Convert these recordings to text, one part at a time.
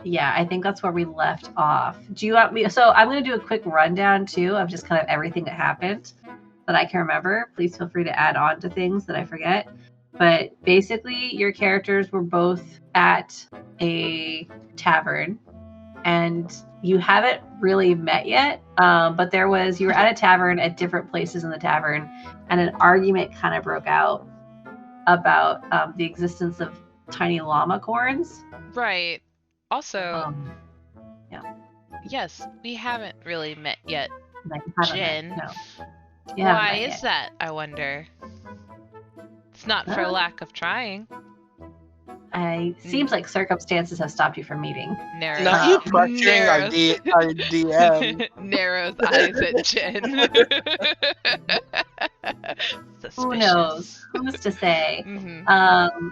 Yeah, I think that's where we left off. Do you want me? So I'm going to do a quick rundown too of just kind of everything that happened that I can remember. Please feel free to add on to things that I forget. But basically, your characters were both at a tavern, and you haven't really met yet. But you were at a tavern at different places in the tavern, and an argument kind of broke out about the existence of tiny llama corns. Right. Also, yeah. Yes, we haven't really met yet, Like, Jen. No. Why is that, I wonder? It's not for lack of trying. Seems like circumstances have stopped you from meeting. Narrows. Not you pressuring our DM. Narrows eyes at Jen. Who knows? Who's to say? Mm-hmm.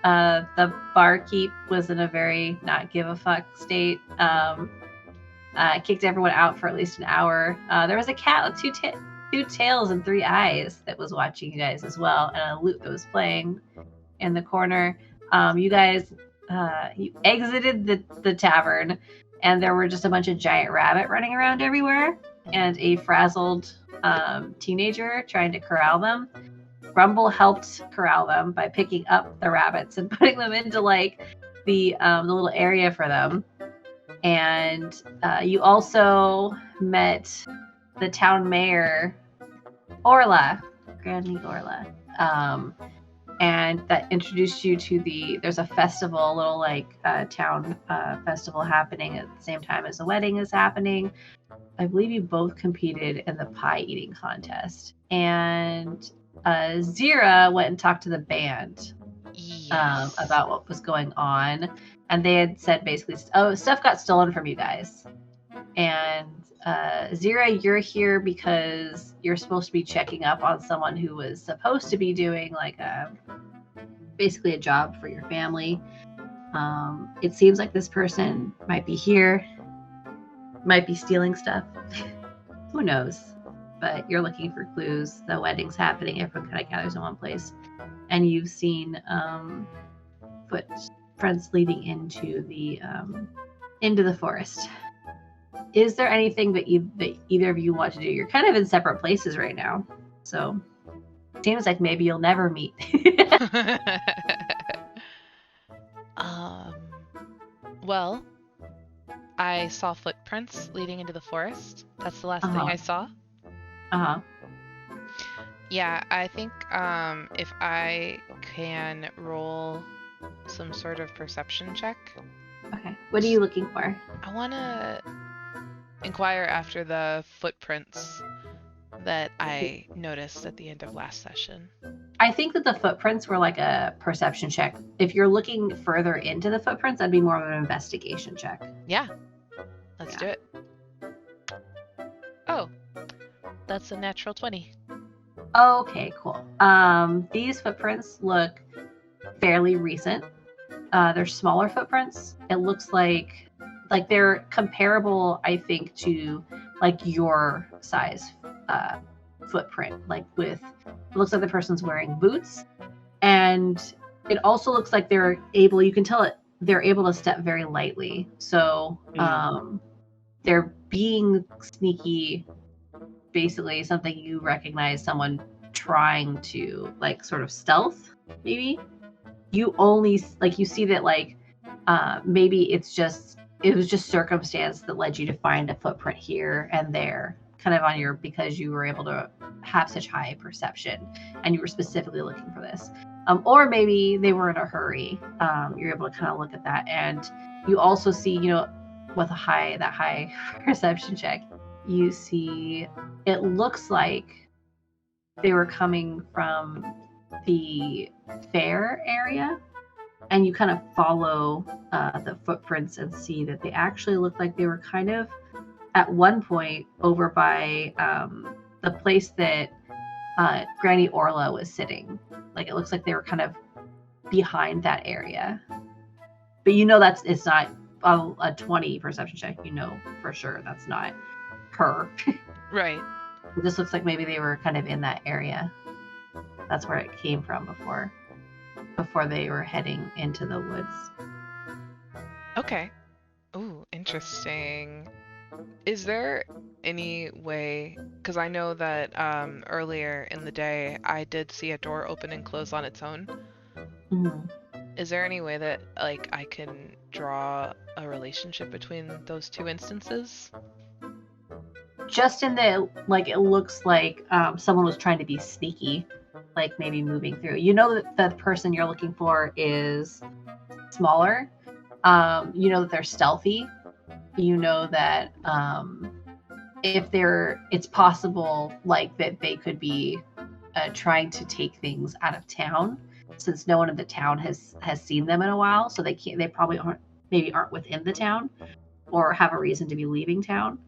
The barkeep was in a very not give a fuck state. Kicked everyone out for at least an hour. There was a cat with two tails and 3 eyes that was watching you guys as well, and a lute that was playing in the corner. You guys, you exited the tavern, and there were just a bunch of giant rabbit running around everywhere, and a frazzled teenager trying to corral them. Grumble helped corral them by picking up the rabbits and putting them into like the little area for them. And you also met the town mayor, Orla, Granny Orla, and that introduced you to there's a festival, a little like town festival happening at the same time as the wedding is happening. I believe you both competed in the pie eating contest, and Zira went and talked to the band about what was going on, and they had said basically, stuff got stolen from you guys. And Zira, you're here because you're supposed to be checking up on someone who was supposed to be doing like basically a job for your family. It seems like this person might be here, might be stealing stuff. Who knows? But you're looking for clues. The wedding's happening. Everyone kind of gathers in one place. And you've seen footprints leading into the forest. Is there anything that either of you want to do? You're kind of in separate places right now. So it seems like maybe you'll never meet. Well, I saw footprints leading into the forest. That's the last thing I saw. Yeah, I think if I can roll some sort of perception check. Okay. What are you looking for? I want to inquire after the footprints that I noticed at the end of last session. I think that the footprints were like a perception check. If you're looking further into the footprints, that'd be more of an investigation check. Yeah. Let's do it. Oh, that's a natural 20. Okay, cool. These footprints look fairly recent. They're smaller footprints. It looks like they're comparable, I think, to like your size footprint. Like it looks like the person's wearing boots, and it also looks like they're able to step very lightly. So they're being sneaky. Basically, something you recognize someone trying to like sort of stealth. Maybe you only you see that maybe it was just circumstance that led you to find a footprint here and there, kind of because you were able to have such high perception and you were specifically looking for this. Or maybe they were in a hurry. You're able to kind of look at that, and you also see, with that high perception check, you see it looks like they were coming from the fair area, and you kind of follow the footprints and see that they actually look like they were kind of at one point over by the place that Granny Orla was sitting. Like it looks like they were kind of behind that area. But it's not a 20 perception check. For sure that's not her. Right. This looks like maybe they were kind of in that area. That's where it came from before they were heading into the woods. Okay. Ooh, interesting. Is there any way, because I know that earlier in the day I did see a door open and close on its own. Mm-hmm. Is there any way that like I can draw a relationship between those two instances? Just in the, like, it looks like someone was trying to be sneaky, like maybe moving through. You know that the person you're looking for is smaller. You know that they're stealthy. You know that it's possible, like, that they could be trying to take things out of town, since no one in the town has seen them in a while, so they probably aren't within the town or have a reason to be leaving town.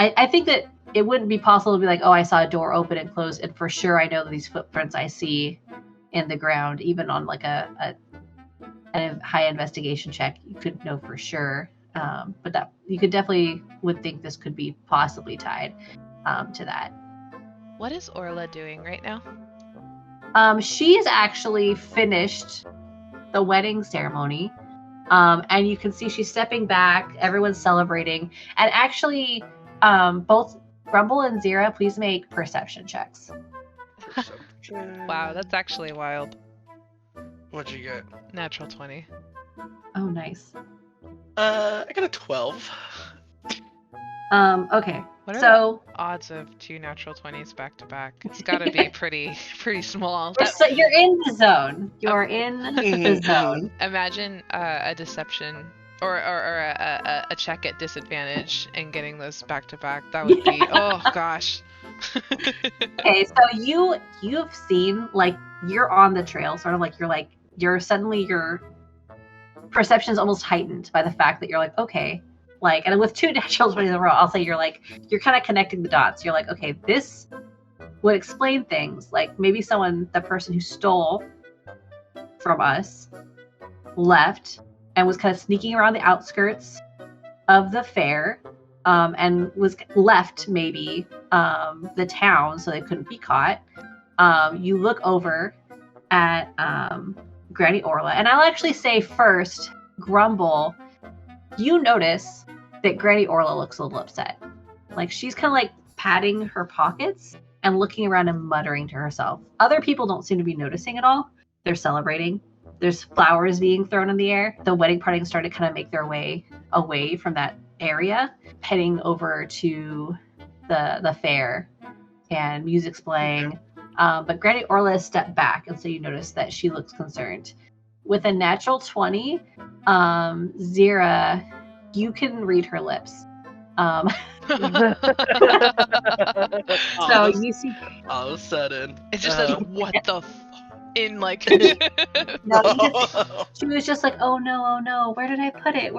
I think that it wouldn't be possible to be like, oh, I saw a door open and close, and for sure I know that these footprints I see in the ground, even on like a high investigation check, you could know for sure. But that you could definitely would think this could be possibly tied to that. What is Orla doing right now? She's actually finished the wedding ceremony. And you can see she's stepping back. Everyone's celebrating. And actually, both Grumble and Zira, please make perception checks. Wow, that's actually wild. What'd you get? Natural 20. Oh, nice. I got a 12. Okay. What are So the odds of 2 natural 20s back to back? It's got to be pretty small. so you're in the zone. You're in the zone. Imagine a deception or a check at disadvantage and getting those back to back. That would be oh gosh. Okay, so you've seen, like, you're on the trail, sort of like you're suddenly your perception is almost heightened by the fact that you're like, okay, like, and with 2 natural 20s in a row, I'll say you're kind of connecting the dots. You're like, okay, this would explain things. Like, maybe the person who stole from us left and was kind of sneaking around the outskirts of the fair, and was left maybe the town so they couldn't be caught. You look over at Granny Orla, and I'll actually say first, Grumble, you notice that Granny Orla looks a little upset. Like, she's kind of like patting her pockets and looking around and muttering to herself. Other people don't seem to be noticing at all. They're celebrating. There's flowers being thrown in the air. The wedding party started to kind of make their way away from that area, heading over to the fair, and music's playing. Okay. But Granny Orla has stepped back, and so you notice that she looks concerned. With a natural 20, Zira, you can read her lips. So you see, all of a sudden, it's just says, what the in like no, she was just like, oh no, where did I put it,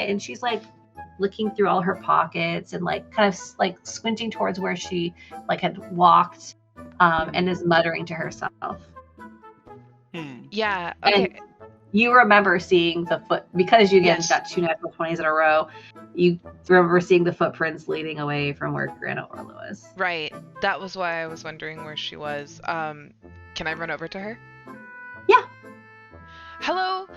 and she's like looking through all her pockets and like kind of like squinting towards where she like had walked, and is muttering to herself. Yeah, okay. And you remember seeing the foot, because you again got 2 natural 20s in a row, you remember seeing the footprints leading away from where Grandma Orla was. Right. That was why I was wondering where she was. Can I run over to her? Yeah. Hello,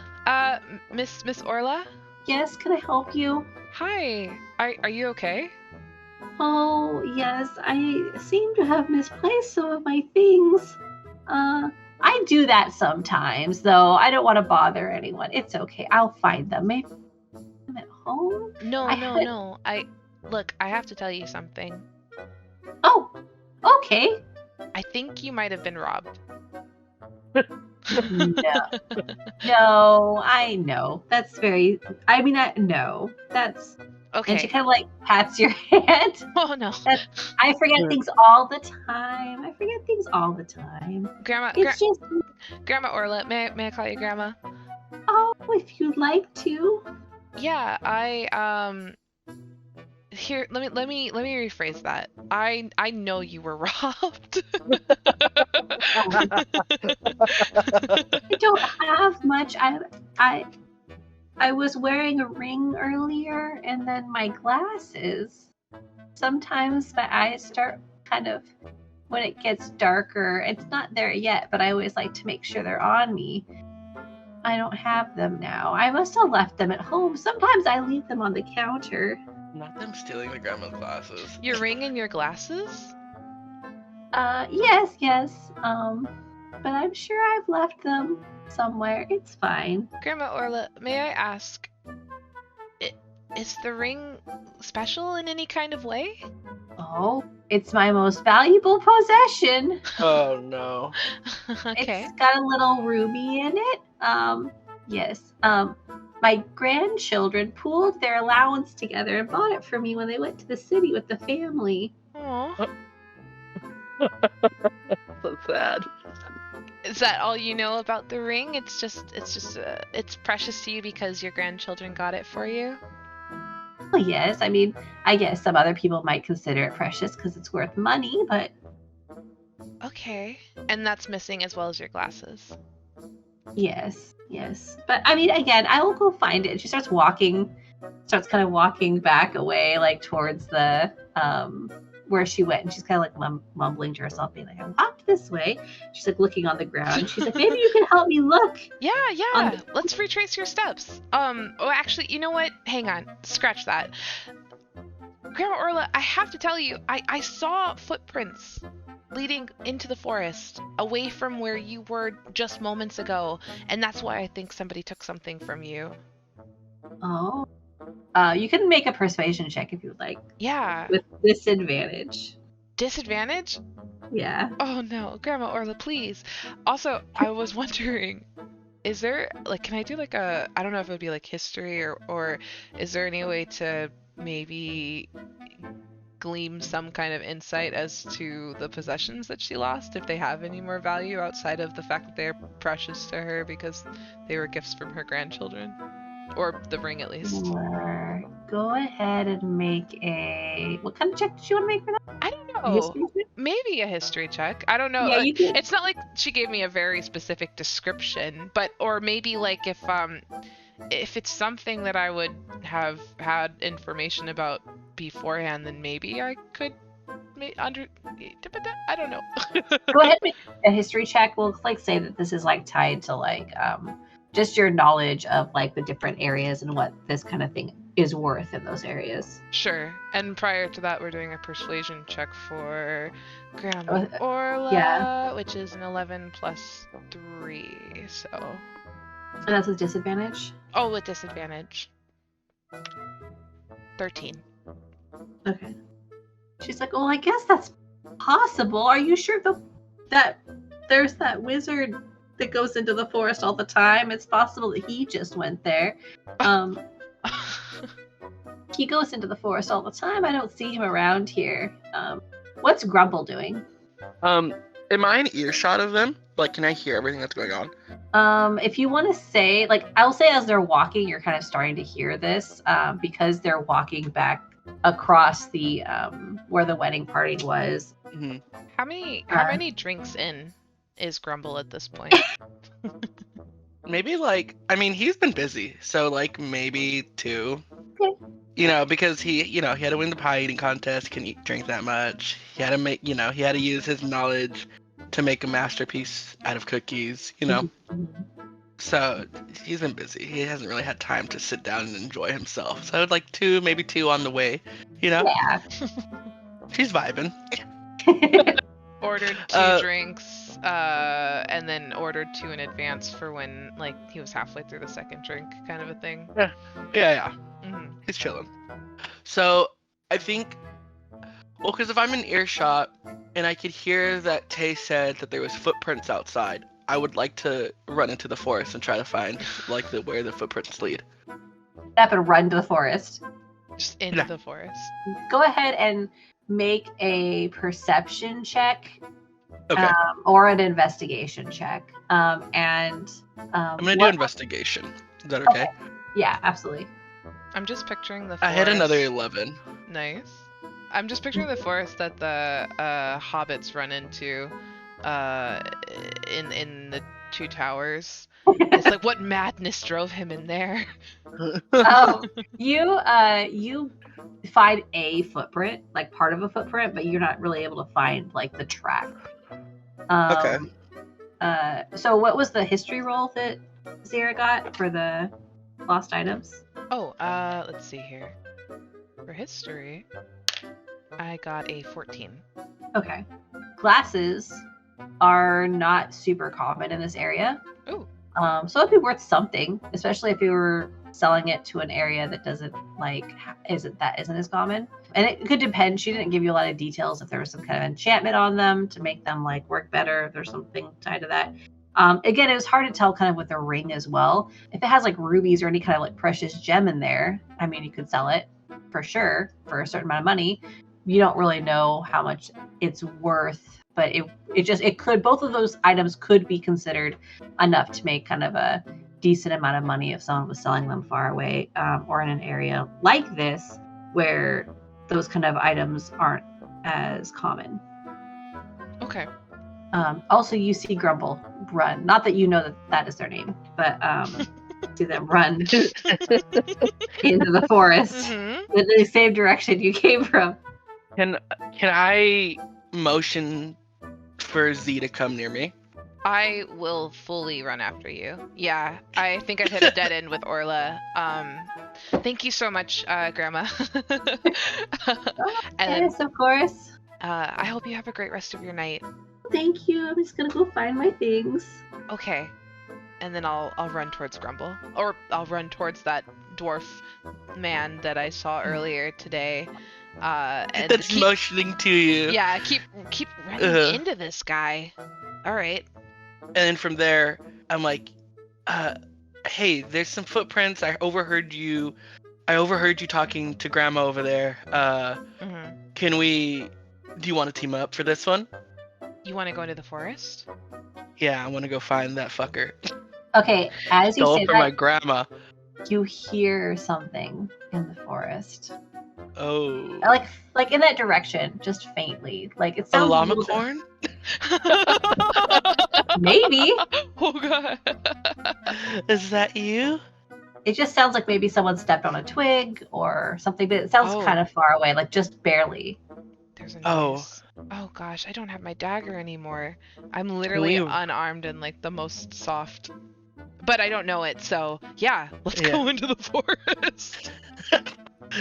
Miss Orla? Yes, can I help you? Hi. Are you okay? Oh, yes. I seem to have misplaced some of my things. I do that sometimes, though. I don't want to bother anyone. It's okay. I'll find them. Maybe I'm at home? No. Look, I have to tell you something. Oh, okay. I think you might have been robbed. No, I know. That's very, no. That's, okay. And she kind of like pats your hand. Oh, no. I forget things all the time. Grandma, Grandma Orla, may I call you Grandma? Oh, if you'd like to. Yeah, here, let me rephrase that. I know you were robbed. I don't have much. I was wearing a ring earlier, and then my glasses. sometimes my eyes start kind of, when it gets darker, it's not there yet, but I always like to make sure they're on me. I don't have them now. I must have left them at home. Sometimes I leave them on the counter. Not them stealing the grandma's glasses. Your ring and your glasses? Yes. But I'm sure I've left them somewhere. It's fine. Grandma Orla, may I ask, is the ring special in any kind of way? Oh, it's my most valuable possession. Oh no. Okay. It's got a little ruby in it. Yes. My grandchildren pooled their allowance together and bought it for me when they went to the city with the family. Aw. So sad. Is that all you know about the ring? It's precious to you because your grandchildren got it for you? Well, yes. I mean, I guess some other people might consider it precious because it's worth money, but Okay. And that's missing as well as your glasses. yes. But I mean, again, I will go find it. She starts kind of walking back away, like towards the where she went, and she's kind of like mumbling to herself, being like, I walked this way. She's like looking on the ground. She's like, maybe you can help me look. Yeah. Let's retrace your steps. Oh, actually, you know what? Hang on. Scratch that. Grandma Orla, I have to tell you, I saw footprints leading into the forest, away from where you were just moments ago, and that's why I think somebody took something from you. Oh. You can make a persuasion check if you would like. Yeah. With disadvantage. Disadvantage? Yeah. Oh no, Grandma Orla, please. Also, I was wondering, is there, like, can I do like I don't know if it would be like history or is there any way to maybe glean some kind of insight as to the possessions that she lost, if they have any more value outside of the fact that they're precious to her because they were gifts from her grandchildren? Or the ring, at least. Sure. Go ahead and make what kind of check did you want to make for that? I don't A know. history check? Maybe a history check. I don't know. Yeah, you can. It's not like she gave me a very specific description, but or maybe like if it's something that I would have had information about beforehand, then maybe I could I don't know. Go ahead and make a history check. We'll like say that this is like tied to like just your knowledge of like the different areas and what this kind of thing is worth in those areas. Sure. And prior to that, we're doing a persuasion check for Grandma Orla, yeah. which is an 11 plus 3, so. And that's with disadvantage? Oh, with disadvantage. 13. Okay. She's like, well, I guess that's possible. Are you sure that there's that wizard that goes into the forest all the time? It's possible that he just went there. He goes into the forest all the time. I don't see him around here. What's Grumble doing? Am I in earshot of them? Like, can I hear everything that's going on? If you want to say, like, I'll say as they're walking, you're kind of starting to hear this because they're walking back across the where the wedding party was. Mm-hmm. How many drinks in is Grumble at this point? Maybe like, I mean, he's been busy, so like maybe 2. Okay. You know, because he had to win the pie eating contest, couldn't drink that much. He had to he had to use his knowledge to make a masterpiece out of cookies, Mm-hmm. So he's been busy. He hasn't really had time to sit down and enjoy himself. So I would like 2, maybe 2 on the way, Yeah. She's vibing. Ordered 2 drinks, and then ordered 2 in advance for when, like, he was halfway through the second drink, kind of a thing. Yeah. Mm-hmm. He's chilling. So I think, well, because if I'm in earshot and I could hear that Tay said that there was footprints outside, I would like to run into the forest and try to find like where the footprints lead. Step and run to the forest. Just into the forest. Go ahead and make a perception check. Okay. Or an investigation check. I'm I'm gonna do investigation. Is that okay? Yeah, absolutely. I'm just picturing the forest. I had another 11. Nice. I'm just picturing the forest that the hobbits run into in the 2 towers. It's like, what madness drove him in there? You find a footprint, like part of a footprint, but you're not really able to find like the track. Okay. So what was the history roll that Zira got for the lost items? Oh, let's see here. For history, I got a 14. Okay. Glasses are not super common in this area. Ooh. So it'd be worth something, especially if you were selling it to an area that doesn't isn't as common. And it could depend. She didn't give you a lot of details if there was some kind of enchantment on them to make them like work better, if there's something tied to that. Again, it was hard to tell kind of with the ring as well. If it has like rubies or any kind of like precious gem in there, I mean, you could sell it for sure for a certain amount of money. You don't really know how much it's worth, but it could, both of those items could be considered enough to make kind of a decent amount of money if someone was selling them far away, or in an area like this where those kind of items aren't as common. Okay. Also, you see Grumble run. Not that you know that is their name, but see them run into the forest Mm-hmm. in the same direction you came from. Can I motion for Z to come near me? I will fully run after you. Yeah, I think I've hit a dead end with Orla. Thank you so much, Grandma. And Yes, of course. I hope you have a great rest of your night. Thank you. I'm just gonna go find my things. Okay. And then I'll run towards Grumble, or I'll run towards that dwarf man that I saw earlier today. And That's keep, motioning to you. yeah, keep running into this guy. All right. And then from there, I'm like, hey, there's some footprints. I overheard you talking to Grandma over there. Mm-hmm. Do you want to team up for this one? You want to go into the forest? Yeah, I want to go find that fucker. Okay, as you Go say for that, my grandma. you hear something in the forest. Oh. Like in that direction, just faintly. Like it A sounds llama little bit- corn? Maybe. Oh god. Is that you? It just sounds like maybe someone stepped on a twig or something, but it sounds Oh. kind of far away, like just barely. There's a Oh. noise. Oh gosh, I don't have my dagger anymore. I'm literally you- unarmed and like the most soft. But I don't know it, so yeah, let's Yeah. go into the forest.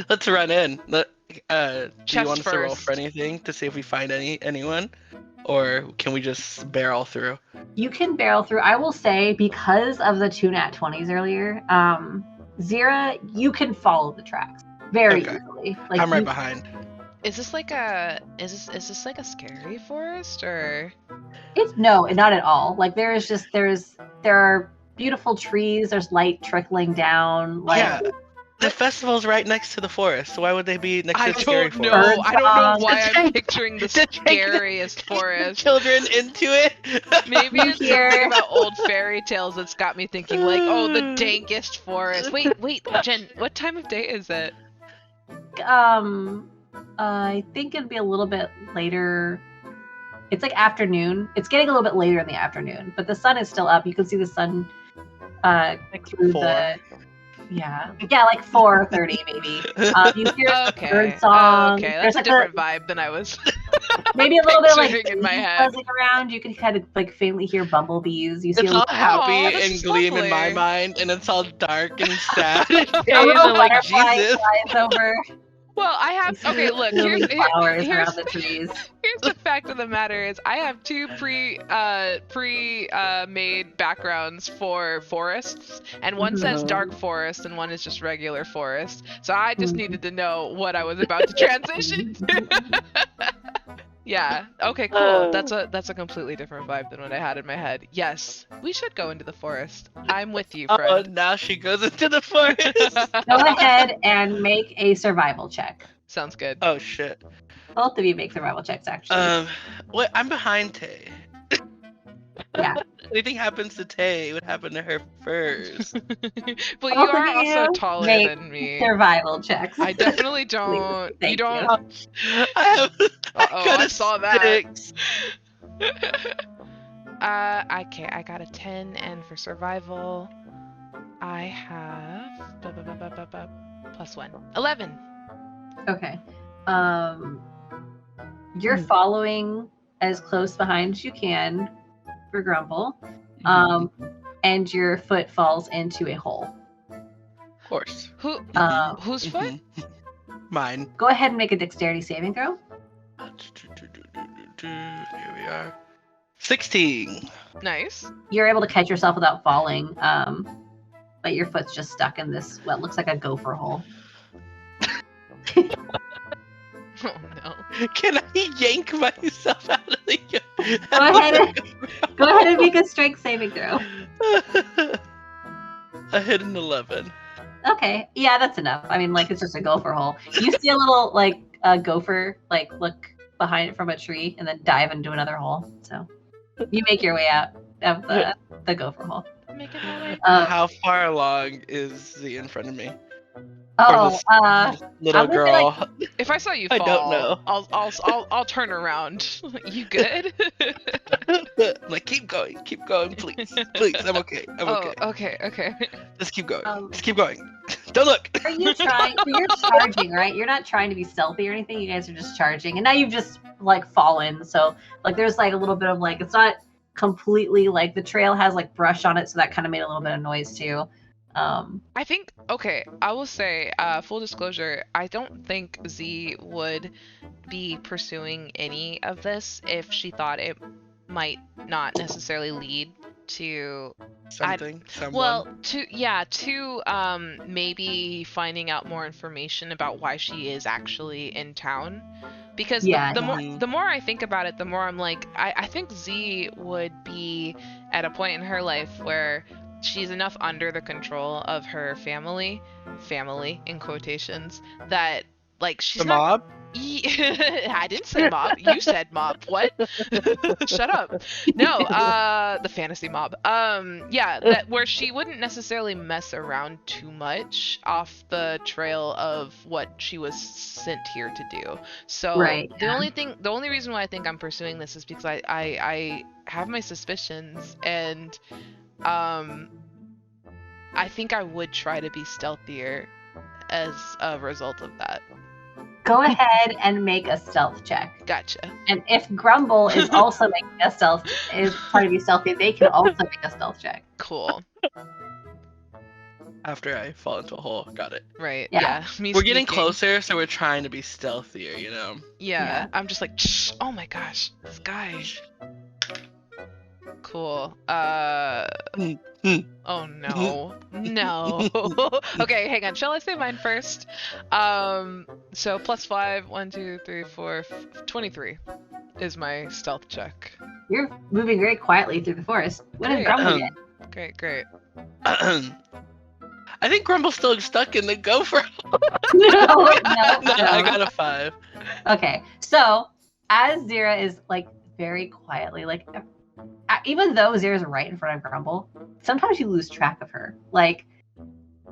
Let's run in. Do you Chest want us to roll first. for anything to see if we find anyone? Or can we just barrel through? You can barrel through. I will say, because of the two nat 20s earlier, Zira, you can follow the tracks very Okay. easily. Like I'm right you- behind. Is this like a scary forest or? It's no, not at all. Like there are beautiful trees. There's light trickling down. Like Yeah. The festival's right next to the forest, so why would they be next to I the scary don't know. forest? Bird I don't know song. why I'm picturing the To take the- scariest forest. Children into it? Maybe You it's hear- something about old fairy tales that's got me thinking like, oh, the dankest forest. Wait, Jen, what time of day is it? I think it'd be a little bit later. It's like afternoon. It's getting a little bit later in the afternoon, but the sun is still up. You can see the sun through 4. like 4:30 maybe. You hear Okay. bird song. Okay, There's that's a like different vibe than I was. maybe a little bit of, like picturing in my bees head. buzzing around. You can kind of like faintly hear bumblebees. You see It's a all little, happy this and is gleam in my lovely. mind, and it's all dark and sad. a And little I'm like, butterfly Jesus. flies over. Well, I You have. see Okay, look. blooming flowers Here's around the trees. here's the fact of the matter is I have two made backgrounds for forests, and one says Mhm. dark forest and one is just regular forest. So I just Mhm. needed to know what I was about to transition to. Yeah. Okay. Cool. That's a completely different vibe than what I had in my head. Yes, we should go into the forest. I'm with you, Oh, friend. now she goes into the forest. Go ahead and make a survival check. Sounds good. Oh shit. Both of you make survival checks, actually. What? I'm behind Tay. Yeah. Anything happens to Tay, it would happen to her first. But you Both of are also you taller make than me. Survival checks. I definitely don't. Thank You don't. I have. Uh-oh, got I a saw that. 6. Okay, I got a 10, and for survival, I have +1. 11. Okay. You're following as close behind as you can for Grumble. And your foot falls into a hole. Of course. Whose foot? Mine. Go ahead and make a dexterity saving throw. Here we are. 16. Nice. You're able to catch yourself without falling, but your foot's just stuck in this what looks like a gopher hole. Oh no. Can I yank myself out of the Go ahead and make a strength saving throw. I hit an 11. Okay, yeah, that's enough. I mean, like, it's just a gopher hole. You see a little, like, gopher, like, look behind it from a tree and then dive into another hole. So you make your way out of the gopher hole. Make it that way. How far along is the in front of me? Oh, Little I'm gonna girl. If I saw you fall, I don't know. I'll turn around. You good? I'm like, keep going, please. Please, I'm okay. Okay. Just keep going. Just keep going. Don't look. Are you trying? So you're charging, right? You're not trying to be stealthy or anything. You guys are just charging, and now you've just like fallen. So like, there's like a little bit of like, it's not completely like the trail has like brush on it, so that kind of made a little bit of noise too. I think, okay, I will say, full disclosure, I don't think Z would be pursuing any of this if she thought it might not necessarily lead to Someone. well, to maybe finding out more information about why she is actually in town. Because the more I think about it, the more I'm like, I think Z would be at a point in her life where she's enough under the control of her family in quotations, that like she's the not mob. I didn't say mob. You said mob. What? Shut up. No, the fantasy mob. Yeah, that where she wouldn't necessarily mess around too much off the trail of what she was sent here to do. So the only reason why I think I'm pursuing this is because I have my suspicions, and I think I would try to be stealthier as a result of that. Go ahead and make a stealth check. Gotcha. And if Grumble is also making a is trying to be stealthy, they can also make a stealth check. Cool. After I fall into a hole, got it. Right. Yeah. We're getting closer, so we're trying to be stealthier, you know. Yeah. I'm just like, shh. Oh my gosh, this guy. Cool. Oh no. No. Okay, hang on. Shall I say mine first? So +5, 1, 2, 3, 4, 23 is my stealth check. You're moving very quietly through the forest. What did Grumble get? Great. I think Grumble's still stuck in the gopher. No. I got a 5. Okay, so as Zira is like very quietly, like even though Zira's right in front of Grumble, sometimes you lose track of her. Like,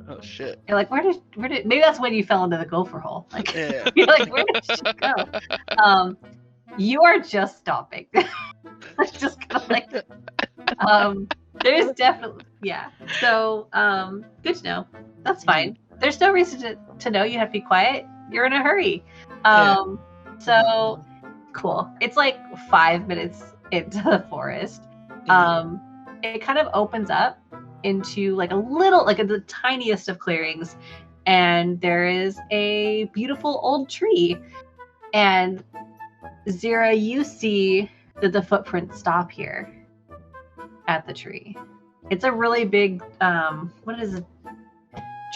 oh shit! You're like, where did? Maybe that's when you fell into the gopher hole. Like, yeah. You're like, where did she go? You are just stopping. Just kind of like, there's definitely, yeah. So, good to know. That's fine. There's no reason to know you have to be quiet. You're in a hurry. So cool. It's like 5 minutes into the forest. It kind of opens up into like a little, like the tiniest of clearings, and there is a beautiful old tree. And Zira, you see that the footprints stop here at the tree. It's a really big, what is a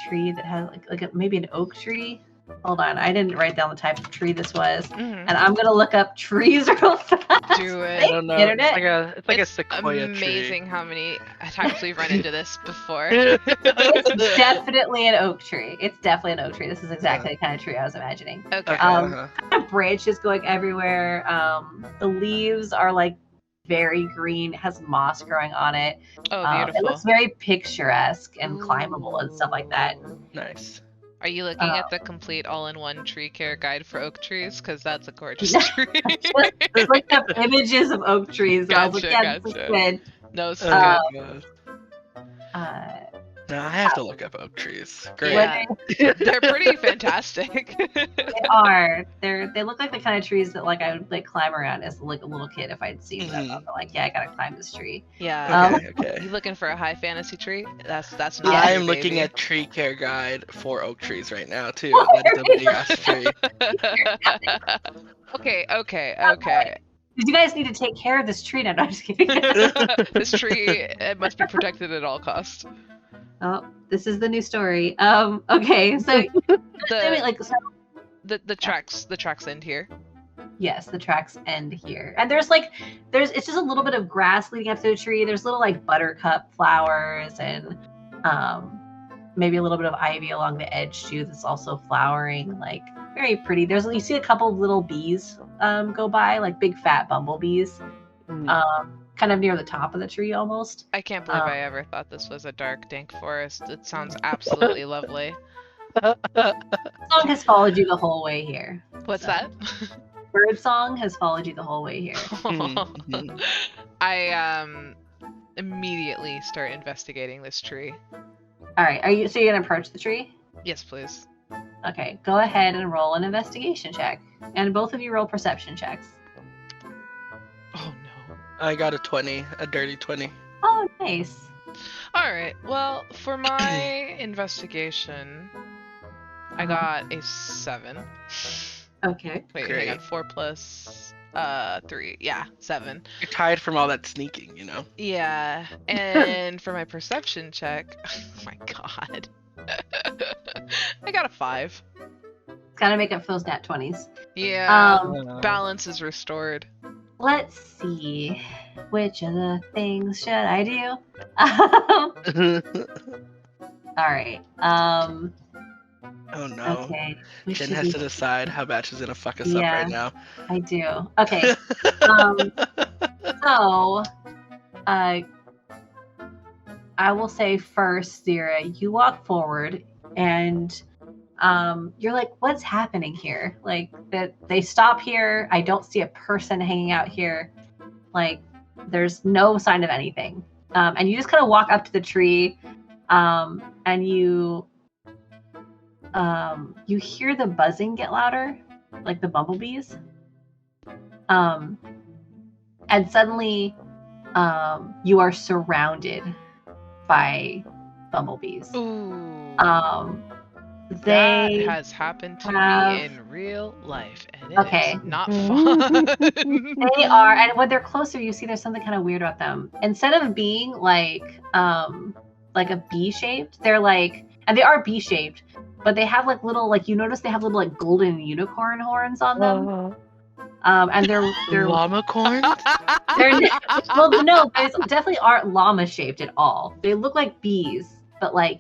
tree that has like maybe an oak tree? Hold on, I didn't write down the type of tree this was, and I'm gonna look up trees real fast. Do it. I don't know. Internet. It's like a sequoia tree. Amazing how many times we've run into this before. It's definitely an oak tree. It's definitely an oak tree. This is exactly the kind of tree I was imagining. Okay. Kind of branches going everywhere. The leaves are like very green. It has moss growing on it. Oh, beautiful. It looks very picturesque and climbable and stuff like that. Nice. Are you looking at the complete all-in-one tree care guide for oak trees? Because that's a gorgeous tree. Just looked up images of oak trees. And I was like, yeah, this is good. No, so Now I have to look up oak trees. Great. Yeah. They're pretty fantastic. They are. They look like the kind of trees that like I would like climb around as like a little kid if I'd seen them. Mhm. I'd be like, yeah, I gotta climb this tree. Yeah. Okay. You looking for a high fantasy tree? That's not Yeah. your I'm looking baby. at tree care guide for oak trees right now too. That is a big ass tree. Okay. Did you guys need to take care of this tree? No, I'm just kidding. This tree, it must be protected at all costs. Oh, this is the new story. Okay, so The tracks end here. yes, the tracks end here, and there's it's just a little bit of grass leading up to the tree. There's little like buttercup flowers and maybe a little bit of ivy along the edge too. That's also flowering, like very pretty. You see a couple of little bees go by, like big fat bumblebees, kind of near the top of the tree almost. I can't believe I ever thought this was a dark, dank forest. It sounds absolutely lovely. Song has followed you the whole way here. What's So. that? Bird song has followed you the whole way here. I immediately start investigating this tree. All right, so you're gonna approach the tree? Yes, please. Okay, go ahead and roll an investigation check, and both of you roll perception checks. Oh no. I got a 20, a dirty 20. Oh, nice. All right. Well, for my investigation, I got a 7. Okay. Wait, Great. hang on. 4 plus 3. Yeah, 7. You're tired from all that sneaking, you know. Yeah. And for my perception check, oh my god. I got a 5. Gotta make up for those nat 20s. Yeah. Um, Balance is restored. Let's see. Which of the things should I do? All right. Oh no. Okay. We Jen should has be- to decide how bad she's gonna fuck us up Yeah. right now. I do. Okay. So, I will say first, Zira, you walk forward and you're like, what's happening here? Like that they stop here. I don't see a person hanging out here. Like there's no sign of anything. And you just kind of walk up to the tree and you hear the buzzing get louder, like the bumblebees. And suddenly you are surrounded by bumblebees. Ooh. They that has happened to have- me in real life, and Okay. it's not fun. They are, and when they're closer, you see there's something kind of weird about them. Instead of being like a B-shaped, they're like, and they are B-shaped, but they have like little, like you notice they have little like golden unicorn horns on them. And they're llama corns? they're well, no, they definitely aren't llama shaped at all. They look like bees, but like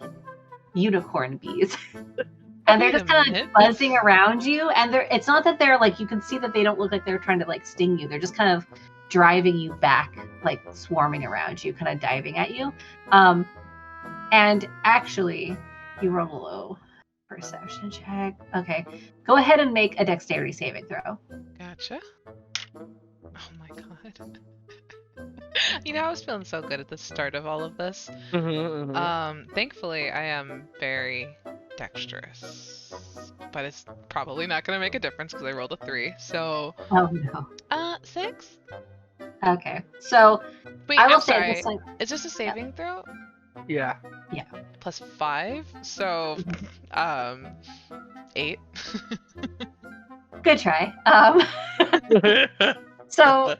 unicorn bees. And they're Wait just a kind of minute. like buzzing around you, and it's not that they're like, you can see that they don't look like they're trying to like sting you. They're just kind of driving you back, like swarming around you, kind of diving at you. And actually, you roll a low perception check. Okay, go ahead and make a dexterity saving throw. Gotcha. Oh my god. You know, I was feeling so good at the start of all of this. Thankfully, I am very dexterous, but it's probably not going to make a difference because I rolled a 3. So, Oh no. 6. Okay, so Wait, I will I'm say sorry. this, like, Is this a saving throw? Yeah. Plus 5, so 8. good try. So,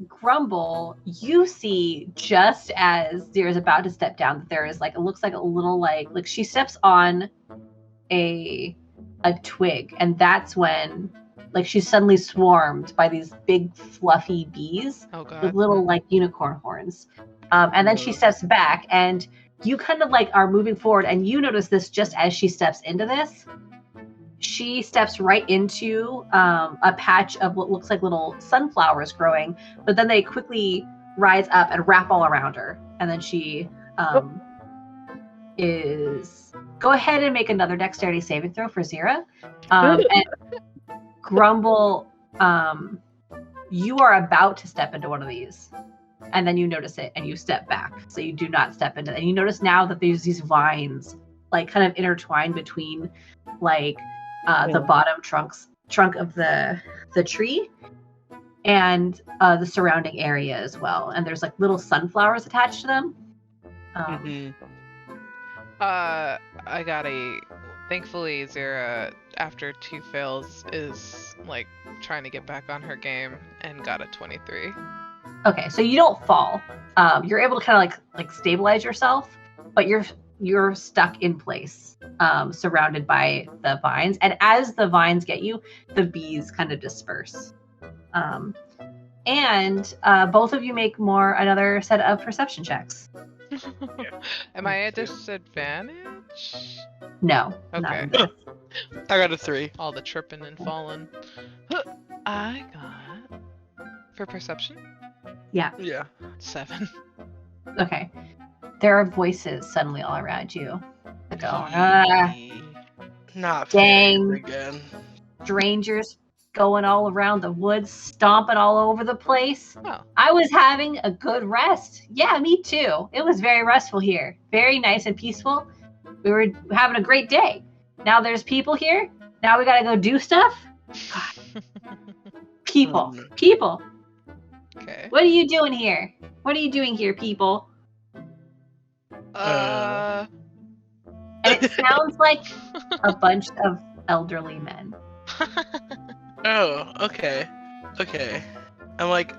Grumble, you see just as Zira's about to step down that there is like, it looks like a little like she steps on a twig, and that's when like she's suddenly swarmed by these big fluffy bees Oh god. with little like unicorn horns. And then she steps back, and you kind of like are moving forward, and you notice this just as she steps into this. She steps right into a patch of what looks like little sunflowers growing, but then they quickly rise up and wrap all around her. And then she is... Go ahead and make another dexterity saving throw for Zira. And Grumble, you are about to step into one of these. and then you notice it and you step back. So you do not step into it. And you notice now that there's these vines like kind of intertwined between like the bottom trunk of the tree and the surrounding area as well. And there's like little sunflowers attached to them. I got thankfully Zira, after 2 fails, is like trying to get back on her game and got a 23. Okay, so you don't fall. You're able to kind of like stabilize yourself, but you're stuck in place, surrounded by the vines. And as the vines get you, the bees kind of disperse. And both of you make another set of perception checks. Am I at disadvantage? No. Okay. I got a 3. All the tripping and falling. I got for perception. Yeah. 7. Okay. There are voices suddenly all around you. That go, Not dang. again. Strangers going all around the woods, stomping all over the place. Oh. I was having a good rest. Yeah, me too. It was very restful here. Very nice and peaceful. We were having a great day. Now there's people here. Now we gotta go do stuff. People. People. Okay. What are you doing here? What are you doing here, people? And it sounds like a bunch of elderly men. Oh, okay. I'm like,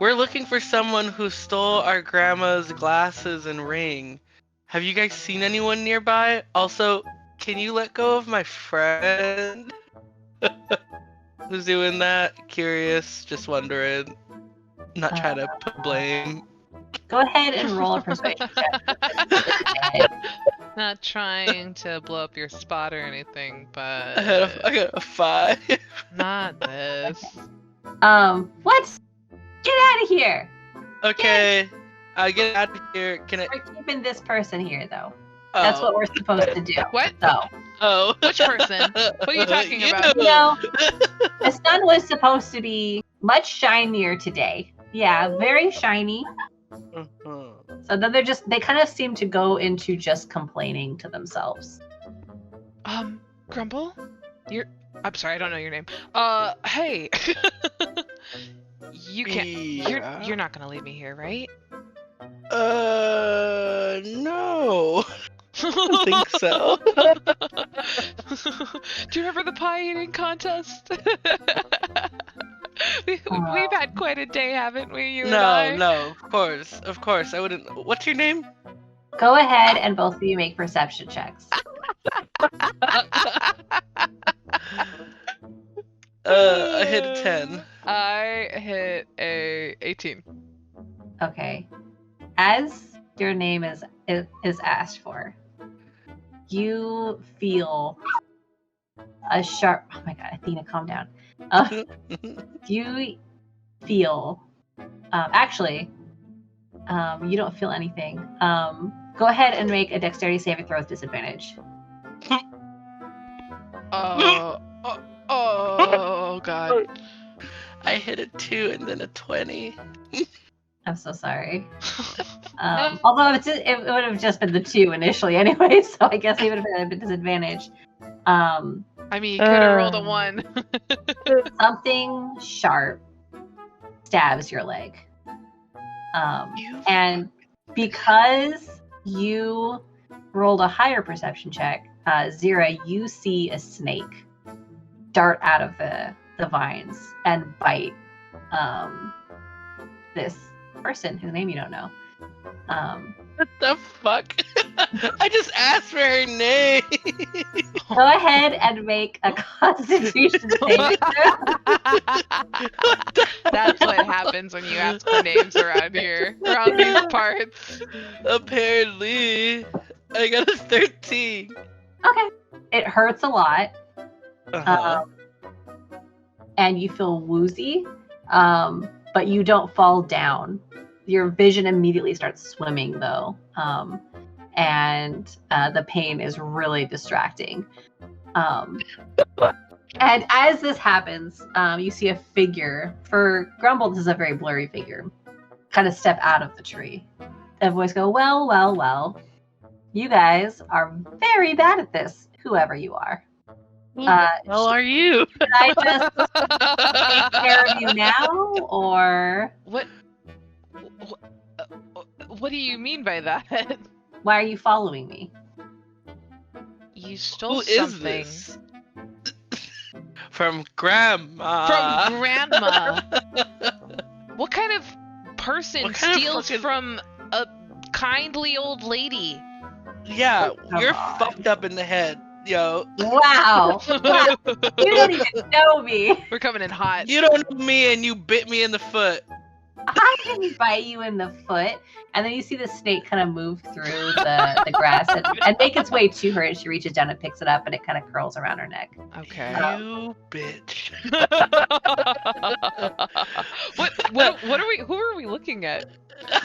we're looking for someone who stole our grandma's glasses and ring. Have you guys seen anyone nearby? Also, can you let go of my friend? Who's doing that? Curious, just wondering. Not trying to put blame. Go ahead and roll a persuasion check. Not trying to blow up your spot or anything, but I got a 5. not this. What? Get out of here! Okay, get out of here. Can I? We're keeping this person here, though. That's what we're supposed to do. What? So. Oh. Which person? What are you talking about? You know, the sun was supposed to be much shinier today. Yeah, very shiny. So then they kind of seem to go into just complaining to themselves. Grumble? I'm sorry, I don't know your name. Hey. You can't. You're not gonna leave me here, right? No. I don't think so. Do you remember the pie eating contest? We've had quite a day, haven't we, you and I? No, of course, I wouldn't. What's your name? Go ahead and both of you make perception checks. I hit a 10. I hit a 18. Okay. As your name is asked for, you feel a sharp. Oh my God, Athena, calm down. You feel. Actually, you don't feel anything. Go ahead and make a dexterity saving throw with disadvantage. Oh God. I hit a 2 and then a 20. I'm so sorry. Although it would have just been the 2 initially anyway, so I guess he would have had a disadvantage. I mean, you could have rolled a 1. Something sharp stabs your leg. And because you rolled a higher perception check, Zira, you see a snake dart out of the vines and bite this person whose name you don't know. What the fuck? I just asked for her name. Go ahead and make a Constitution saving throw. That's what happens when you ask for names around here, around these parts. Apparently, I got a 13. Okay. It hurts a lot. Uh-huh. And you feel woozy, but you don't fall down. Your vision immediately starts swimming, though, and the pain is really distracting. And as this happens, you see a figure. For Grumble, this is a very blurry figure. kind of step out of the tree. A voice go, well, you guys are very bad at this, whoever you are. Who the hell are you? Should I just take care of you now, or What do you mean by that? why are you following me? You stole Who is something this? From Grandma. from Grandma. What kind of person What kind of steals fucking- from a kindly old lady? Yeah, Come you're on. fucked up in the head, yo. Wow. Wow. You don't even know me. We're coming in hot. You don't know me and you bit me in the foot. I didn't bite you in the foot. And then you see the snake kind of move through the grass and make its way to her, and she reaches down and picks it up, and it kind of curls around her neck. Okay. You bitch. what are we? Who are we looking at?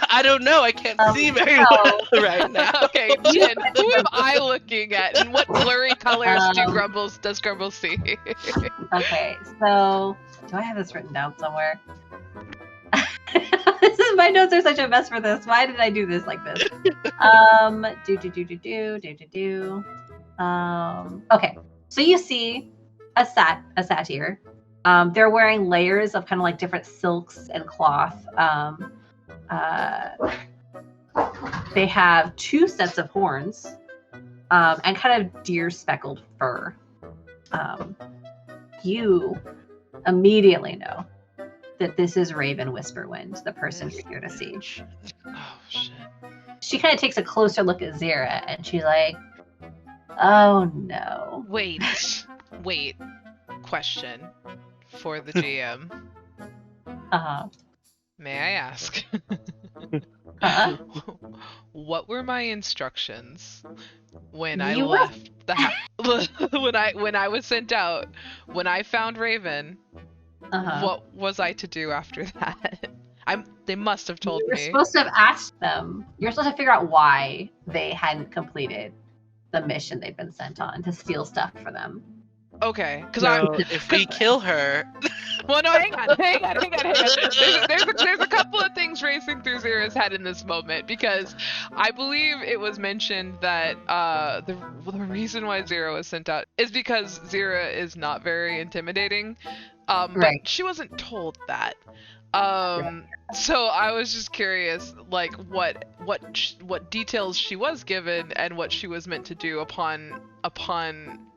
I don't know. I can't see very well. well right now. Okay, Jen, who am I looking at, and what blurry colors does Grumble see? Okay, so do I have this written down somewhere? My notes are such a mess for this. Why did I do this like this? Okay, so you see a satyr. They're wearing layers of kind of like different silks and cloth. They have 2 sets of horns, and kind of deer speckled fur. You immediately know that this is Raven Whisperwind, the person you're here to see. Oh shit. She kind of takes a closer look at Zira, and she's like, oh no. Wait. Question for the GM. Uh-huh. May I ask? Uh-huh. What were my instructions when I You were- left the house? when I was sent out, when I found Raven, Uh-huh. what was I to do after that? They must have told You're me. supposed to have asked them. You're supposed to figure out why they hadn't completed the mission they've been sent on to steal stuff for them. Okay, because So if we kill her, Well, no, hang on. There's a couple of things racing through Zira's head in this moment, because I believe it was mentioned that the reason why Zira was sent out is because Zira is not very intimidating, Right. but she wasn't told that. So I was just curious, like what details she was given and what she was meant to do upon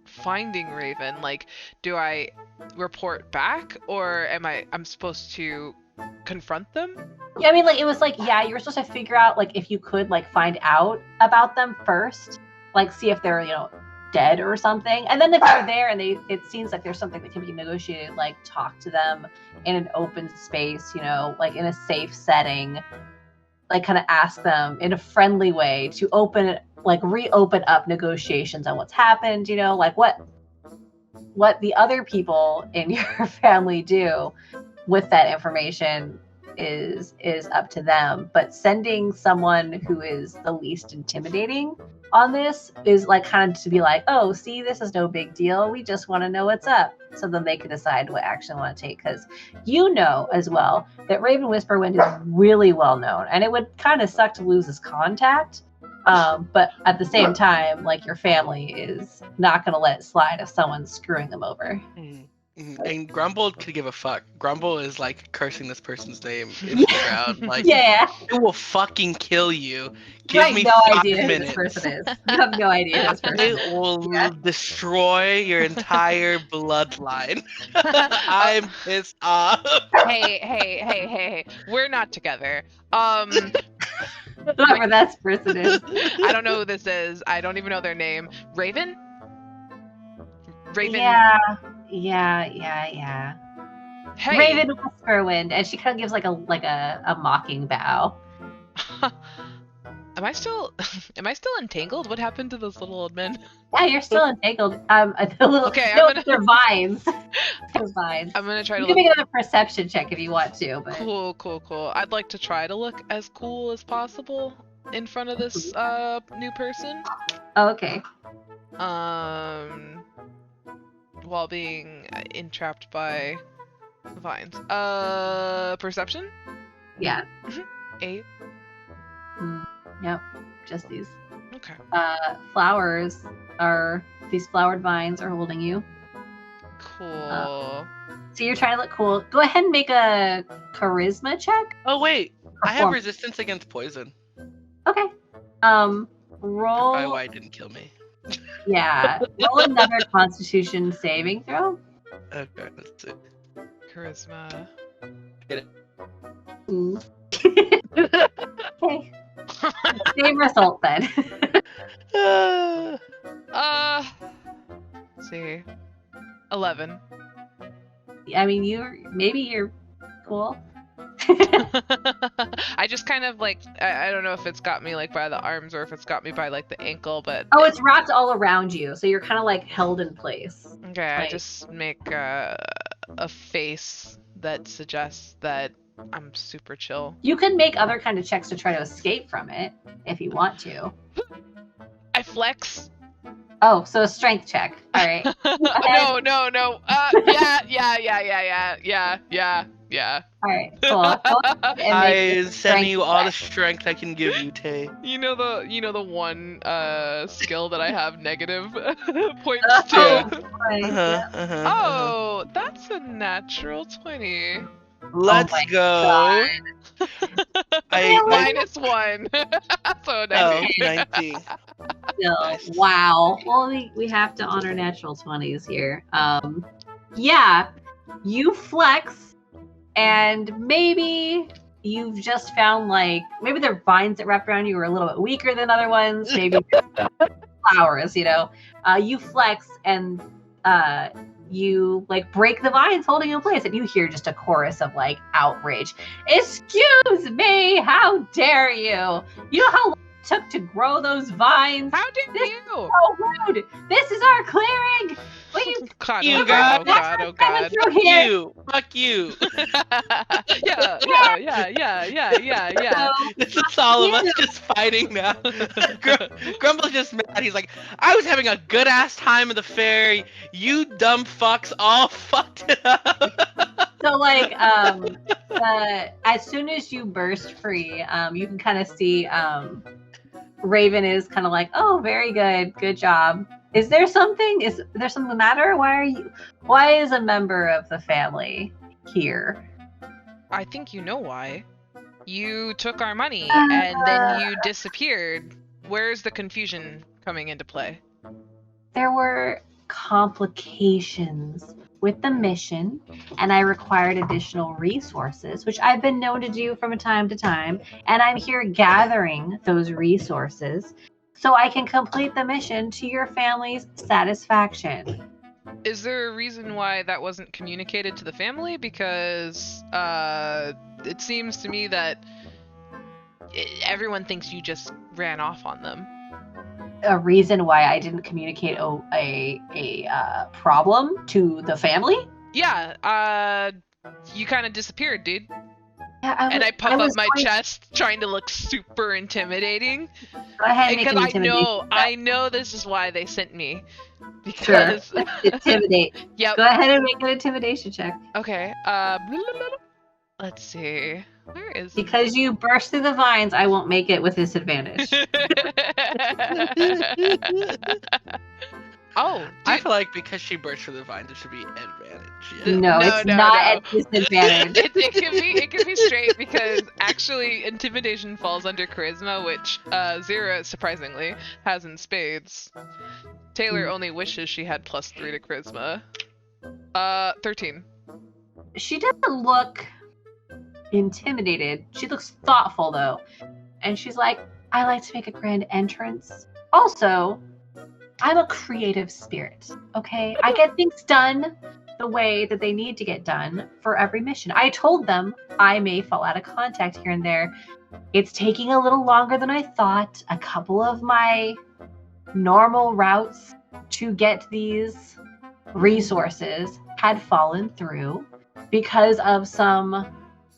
finding Raven. Like, do I report back, or I'm supposed to confront them? Yeah, I mean, like, it was like, yeah, you were supposed to figure out, like, if you could, like, find out about them first, like, see if they're, dead or something. And then if they're there and it seems like there's something that can be negotiated, like, talk to them in an open space, like, in a safe setting, like, kind of ask them in a friendly way to reopen up negotiations on what's happened, like, what the other people in your family do with that information is up to them. But sending someone who is the least intimidating on this is like kind of to be like, oh, see, this is no big deal. We just want to know what's up. So then they can decide what action they want to take. Because as well that Raven Whisperwind is really well known, and it would kind of suck to lose his contact. But at the same time, like, your family is not going to let it slide if someone's screwing them over. and Grumble could give a fuck. Grumble is like cursing this person's name into the ground. Like, Yeah. I will fucking kill you. You Give have me no 5 idea who minutes. this person is. You have no idea who this person is. I will Yeah. destroy your entire bloodline. I'm pissed off. Hey. We're not together. Whoever that person is. I don't know who this is. I don't even know their name. Raven? Yeah. Hey. Raven Whisperwind, and she kind of gives like a mocking bow. Am I still entangled? What happened to those little old men? Yeah, you're still entangled. Okay, they're vines. They're vines. I'm gonna try You to can look make another perception check if you want to, but cool. I'd like to try to look as cool as possible in front of this new person. oh, okay. While being entrapped by vines. Perception? Yeah. 8. Yep, just these. Okay. Flowers are, these flowered vines are holding you. Cool. So you're trying to look cool. Go ahead and make a charisma check. Oh wait, I have Perform. resistance against poison. Okay. Probably Roll. why it didn't kill me. Yeah. Roll another Constitution saving throw. Okay, let's see. Charisma. Mm. Okay. Same result then. Let's see. 11. I mean, you're cool. I just kind of like, I don't know if it's got me like by the arms or if it's got me by like the ankle, but Oh, it's wrapped all around you, so you're kind of like held in place. okay, I like- just make a face that suggests that I'm super chill. You can make other kind of checks to try to escape from it if you want to. I flex. Oh, so a strength check. All right. No. Yeah. All right. Cool. Go ahead and make I a send strength you all the check. strength I can give you, Tay. You know the one skill that I have negative points Oh, to. boy. Oh, that's a natural 20. Let's my go. -1. So Oh, negative. 19. Still, Nice. wow. Well, we have to honor natural 20s here. Yeah, you flex, and maybe you've just found like maybe the vines that wrapped around you were a little bit weaker than other ones. Maybe flowers, you flex and you like break the vines holding you in place, and you hear just a chorus of like outrage. Excuse me, how dare you? You know how long it took to grow those vines? How dare This- you? So rude. This is our clearing. Will you God, You oh got- God, oh God. through here? Fuck you. Yeah. So, This is all of us you. just fighting now. Grumble's just mad. He's like, I was having a good ass time at the fair. You dumb fucks all fucked it up. So like as soon as you burst free, you can kind of see Raven is kind of like, oh, very good job. Is there something the matter? Why is a member of the family here? I think you know why. You took our money and then you disappeared. Where's the confusion coming into play? There were complications with the mission, and I required additional resources, which I've been known to do from time to time, and I'm here gathering those resources so I can complete the mission to your family's satisfaction. Is there a reason why that wasn't communicated to the family? Because it seems to me that everyone thinks you just ran off on them. A reason why I didn't communicate a problem to the family? Yeah, you kind of disappeared, dude. Yeah, And I puff up was my going- chest, trying to look super intimidating. Go ahead and make Because an intimidation. I know this is why they sent me. Sure. Because Intimidate. yep. Go ahead and make an intimidation check. Okay. Let's see. Where is Because you burst through the vines, I won't make it with disadvantage. Oh, I dude. feel like because she burst through the vines, it should be advantage. No, it's not at disadvantage. it can be straight because actually intimidation falls under charisma, which Zira surprisingly has in spades. Taylor only wishes she had +3 to charisma. 13. She doesn't look intimidated. She looks thoughtful though. And she's like, I like to make a grand entrance. Also, I'm a creative spirit, okay? I get things done the way that they need to get done for every mission. I told them I may fall out of contact here and there. It's taking a little longer than I thought. A couple of my normal routes to get these resources had fallen through because of some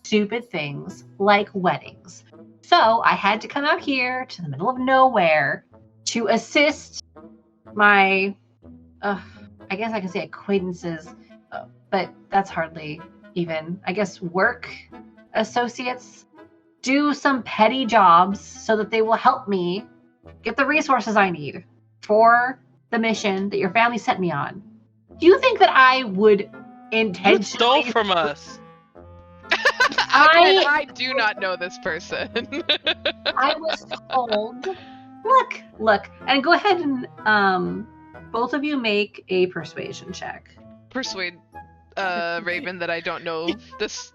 stupid things like weddings. So I had to come out here to the middle of nowhere to assist my, I guess I can say acquaintances, but that's hardly even, I guess, work associates do some petty jobs so that they will help me get the resources I need for the mission that your family sent me on. Do you think that I would intentionally... You stole from us. Again, I do not know this person. I was told... Look, and go ahead and both of you make a persuasion check. Persuade Raven that I don't know this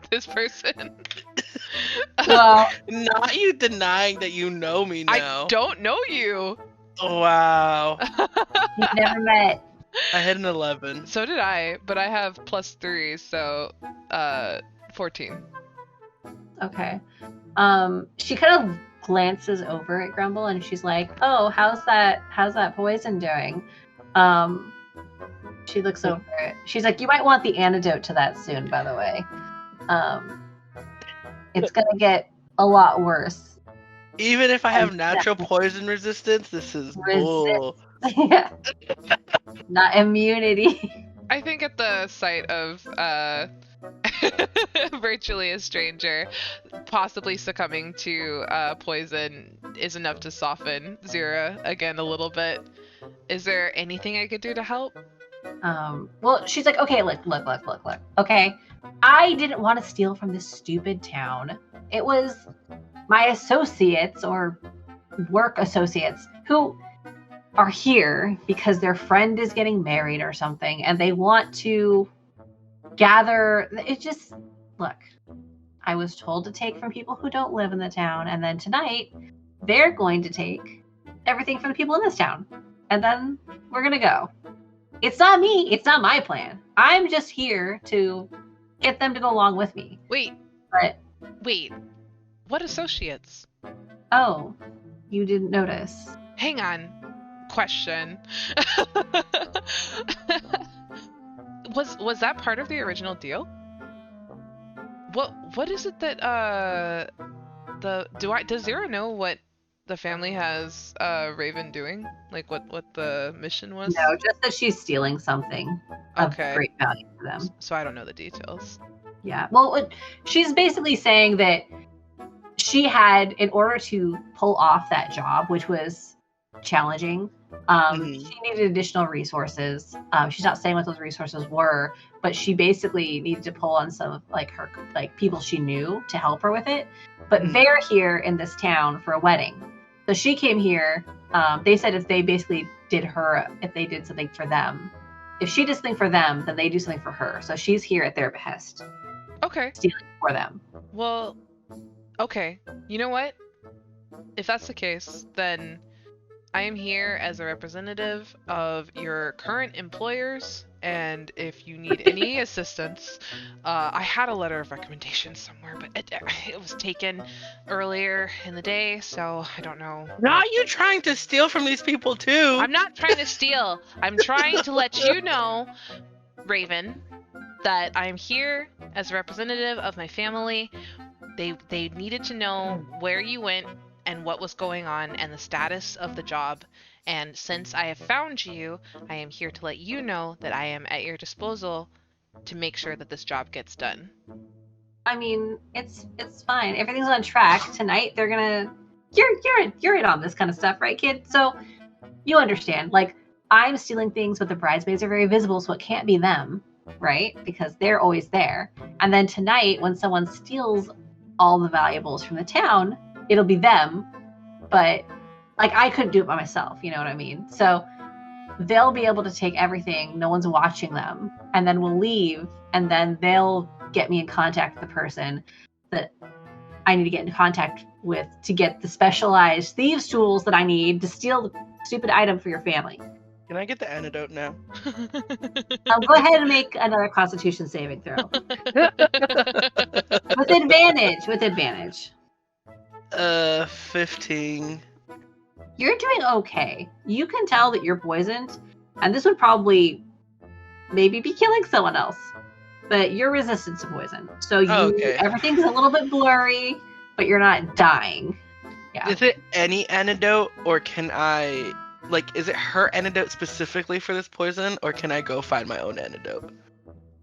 this person. Well, not you denying that you know me now. I don't know you. Oh, wow. We've never met. I had an 11. So did I, but I have +3, so 14. Okay. She kind of glances over at Grumble and she's like, "Oh, how's that poison doing?" She looks over it. She's like, "You might want the antidote to that soon, by the way. It's gonna get a lot worse." Even if I have natural poison resistance, this is bull. Yeah. Not immunity. I think at the sight of virtually a stranger possibly succumbing to poison is enough to soften Zira again a little bit. Is there anything I could do to help? Well, she's like, "Okay, look. Okay, I didn't want to steal from this stupid town. It was my associates or work associates who are here because their friend is getting married or something, and they want to gather. It just, look, I was told to take from people who don't live in the town, and then tonight they're going to take everything from the people in this town, and then we're gonna go. It's not me. It's not my plan. I'm just here to get them to go along with me." Wait. What associates? Oh, you didn't notice. Hang on. Question. Was that part of the original deal? What is it that does Zira know what the family has Raven doing? Like what the mission was? No, just that she's stealing something of Okay. great value for them. So I don't know the details. Yeah. Well, she's basically saying that she had, in order to pull off that job, which was challenging, she needed additional resources. She's not saying what those resources were, but she basically needed to pull on some of her people she knew to help her with it. But they're here in this town for a wedding, so she came here. They said if they basically if they did something for them, if she did something for them, then they do something for her. So she's here at their behest. Okay. Stealing for them. Well, okay. You know what? If that's the case, then I am here as a representative of your current employers, and if you need any assistance, I had a letter of recommendation somewhere, but it was taken earlier in the day, so I don't know. Not you trying to steal from these people too. I'm not trying to steal. I'm trying to let you know, Raven, that I'm here as a representative of my family. They needed to know where you went and what was going on and the status of the job. And since I have found you, I am here to let you know that I am at your disposal to make sure that this job gets done. I mean, it's fine. Everything's on track. Tonight they're gonna you're in on this kind of stuff, right, kid? So you understand. I'm stealing things, but the bridesmaids are very visible, so it can't be them, right? Because they're always there. And then tonight, when someone steals all the valuables from the town, it'll be them. But I couldn't do it by myself, you know what I mean? So they'll be able to take everything, no one's watching them, and then we'll leave, and then they'll get me in contact with the person that I need to get into contact with to get the specialized thieves tools that I need to steal the stupid item for your family. Can I get the antidote now? Go ahead and make another Constitution saving throw. With advantage. 15. You're doing okay. You can tell that you're poisoned, and this would probably maybe be killing someone else. But you're resistant to poison. So everything's a little bit blurry, but you're not dying. Yeah. Is it any antidote, or can I, is it her antidote specifically for this poison, or can I go find my own antidote?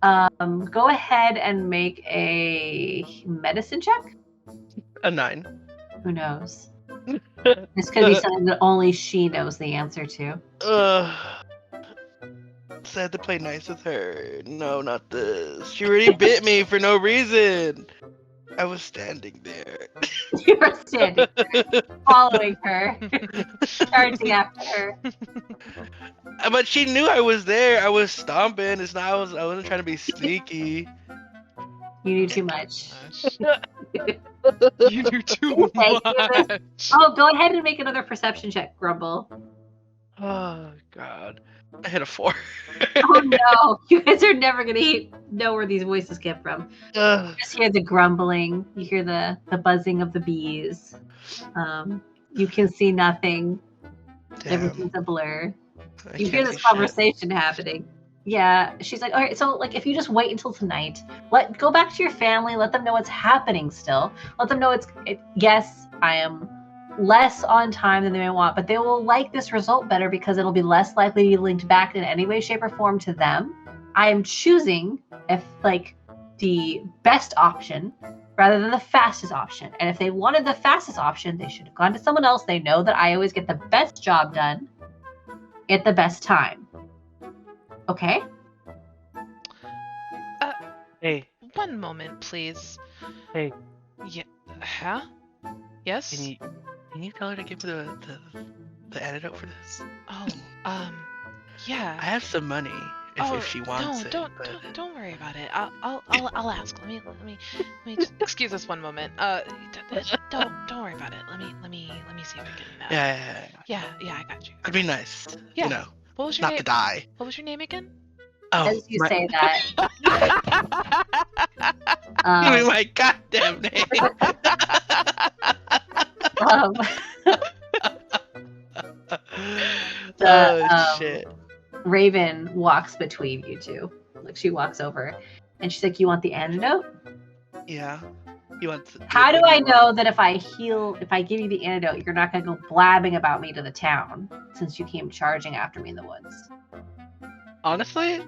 Go ahead and make a medicine check. A 9. Who knows? This could be something that only she knows the answer to. Sad to play nice with her. No, not this. She already bit me for no reason. I was standing there. You were standing there, following her, charging after her. But she knew I was there. I was stomping. It's not. I wasn't trying to be sneaky. You knew too much. You do too much. Oh, go ahead and make another perception check, Grumble. Oh God, I hit a 4. Oh no, you guys are never gonna know where these voices came from. You just hear the grumbling. You hear the buzzing of the bees. You can see nothing. Damn. Everything's a blur. I You can't hear see this shit. conversation happening. Yeah, she's like, all right, so like if you just wait until tonight, go back to your family, let them know what's happening still. Let them know yes, I am less on time than they may want, but they will like this result better because it'll be less likely to be linked back in any way, shape, or form to them. I am choosing the best option rather than the fastest option. And if they wanted the fastest option, they should have gone to someone else. They know that I always get the best job done at the best time. Okay? Hey, One moment, please. hey, Yeah. Huh? Yes? can you tell her to give me the antidote for this? Oh, I yeah. have some money if she wants it. Don't worry about it. I'll ask. Let me just, excuse us one moment. Don't worry about it. Let me see if I can. Yeah. Yeah, I got you. I'd be nice. Yeah. You know, What was your not name? to die. What was your name again? Oh, As you say that, Give me my goddamn name. um, Shit. Raven walks between you two. Like she walks over and she's like, you want the antidote? Yeah. He wants. How do I know that if I give you the antidote, you're not going to go blabbing about me to the town since you came charging after me in the woods? Honestly,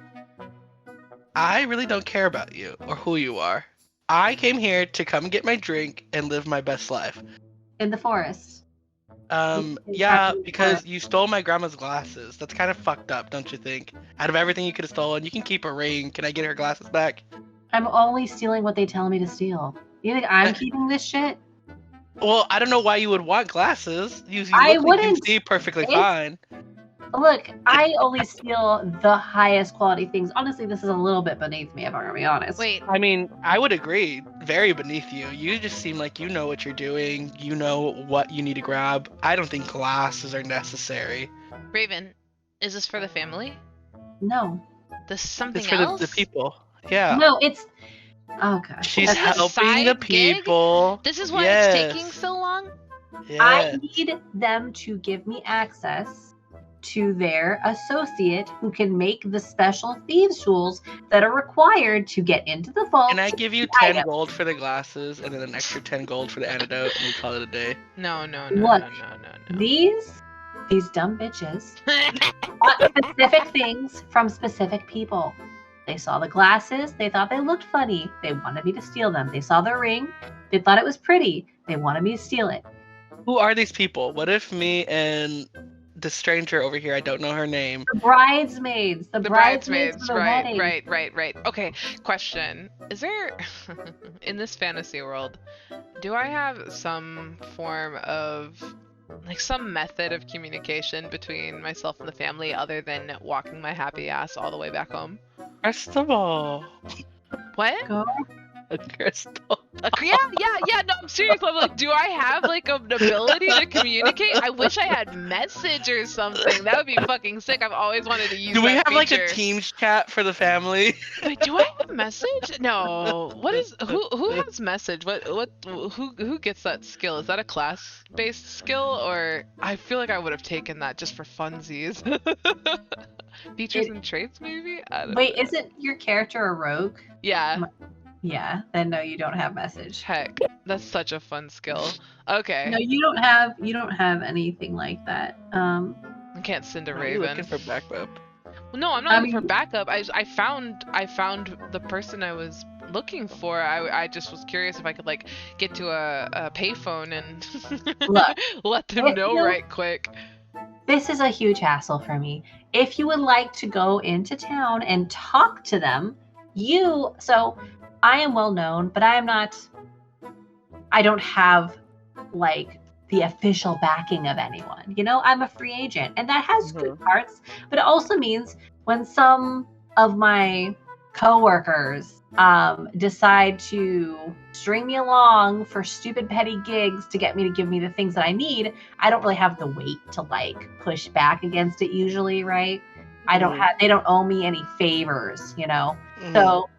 I really don't care about you or who you are. I came here to come get my drink and live my best life. In the forest. Yeah, because you stole my grandma's glasses. That's kind of fucked up, don't you think? Out of everything you could have stolen, you can keep a ring. Can I get her glasses back? I'm only stealing what they tell me to steal. You think I'm keeping this shit? Well, I don't know why you would want glasses. You I look like you wouldn't. see perfectly It's- fine. Look, I only steal the highest quality things. Honestly, this is a little bit beneath me, if I'm gonna be honest. Wait. I mean, I would agree. Very beneath you. You just seem like you know what you're doing. You know what you need to grab. I don't think glasses are necessary. Raven, is this for the family? No. This is something It's for else? the people. Yeah. No, it's. Oh, God. She's Is this a helping the side gig? people. This is why Yes. it's taking so long? I Yes. need them to give me access to their associate who can make the special thieves tools that are required to get into the vault. Can I give you the 10 item. gold for the glasses and then an extra 10 gold for the antidote and we call it a day? No. Look, These dumb bitches want specific things from specific people. They saw the glasses, they thought they looked funny. They wanted me to steal them. They saw the ring, they thought it was pretty. They wanted me to steal it. Who are these people? What if me and the stranger over here, I don't know her name. The bridesmaids. The bridesmaids for the wedding. Right. Okay, question. Is there, in this fantasy world, do I have some form of, like some method of communication between myself and the family other than walking my happy ass all the way back home? First of all, What? Go. a crystal. Yeah, no, I'm serious. I'm like, do I have like an ability to communicate? I wish I had message or something. That would be fucking sick. I've always wanted to use Do we that have like a feature. Teams chat for the family? Wait, do I have message? No. What is who has message? Who gets that skill? Is that a class-based skill, or I feel like I would have taken that just for funsies. Features and traits, maybe? I don't Wait, know. isn't your character a rogue? Yeah. Yeah, then no, you don't have message. Heck, that's such a fun skill. Okay. No, you don't have anything like that. I can't send a Are you looking raven. for backup? No, I'm not looking for backup. I found the person I was looking for. I just was curious if I could like get to a payphone and Look, let them know right quick. This is a huge hassle for me. If you would like to go into town and talk to them, so I am well known, but I don't have like the official backing of anyone. I'm a free agent, and that has good parts, but it also means when some of my coworkers decide to string me along for stupid petty gigs to get me to give me the things that I need, I don't really have the weight to like push back against it usually, right? They don't owe me any favors, So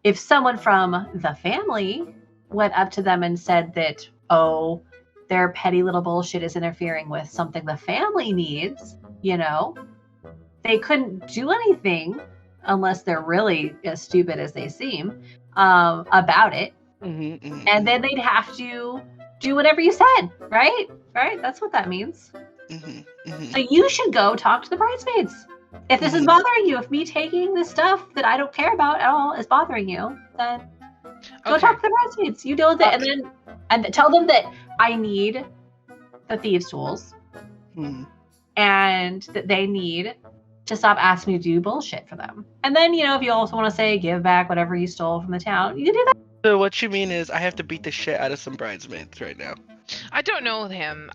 if someone from the family went up to them and said that, oh, their petty little bullshit is interfering with something the family needs, they couldn't do anything unless they're really as stupid as they seem about it. And then they'd have to do whatever you said, right? That's what that means. So you should go talk to the bridesmaids. If this is bothering you, if me taking this stuff that I don't care about at all is bothering you, then go talk to the bridesmaids. You deal with it, and tell them that I need the thieves' tools, and that they need to stop asking me to do bullshit for them. And then, if you also want to say give back whatever you stole from the town, you can do that. So what you mean is I have to beat the shit out of some bridesmaids right now. I don't know him.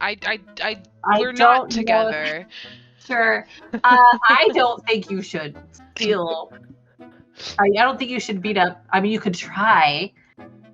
We're not together. Sure. I don't think you should steal. I don't think you should beat up. I mean, you could try.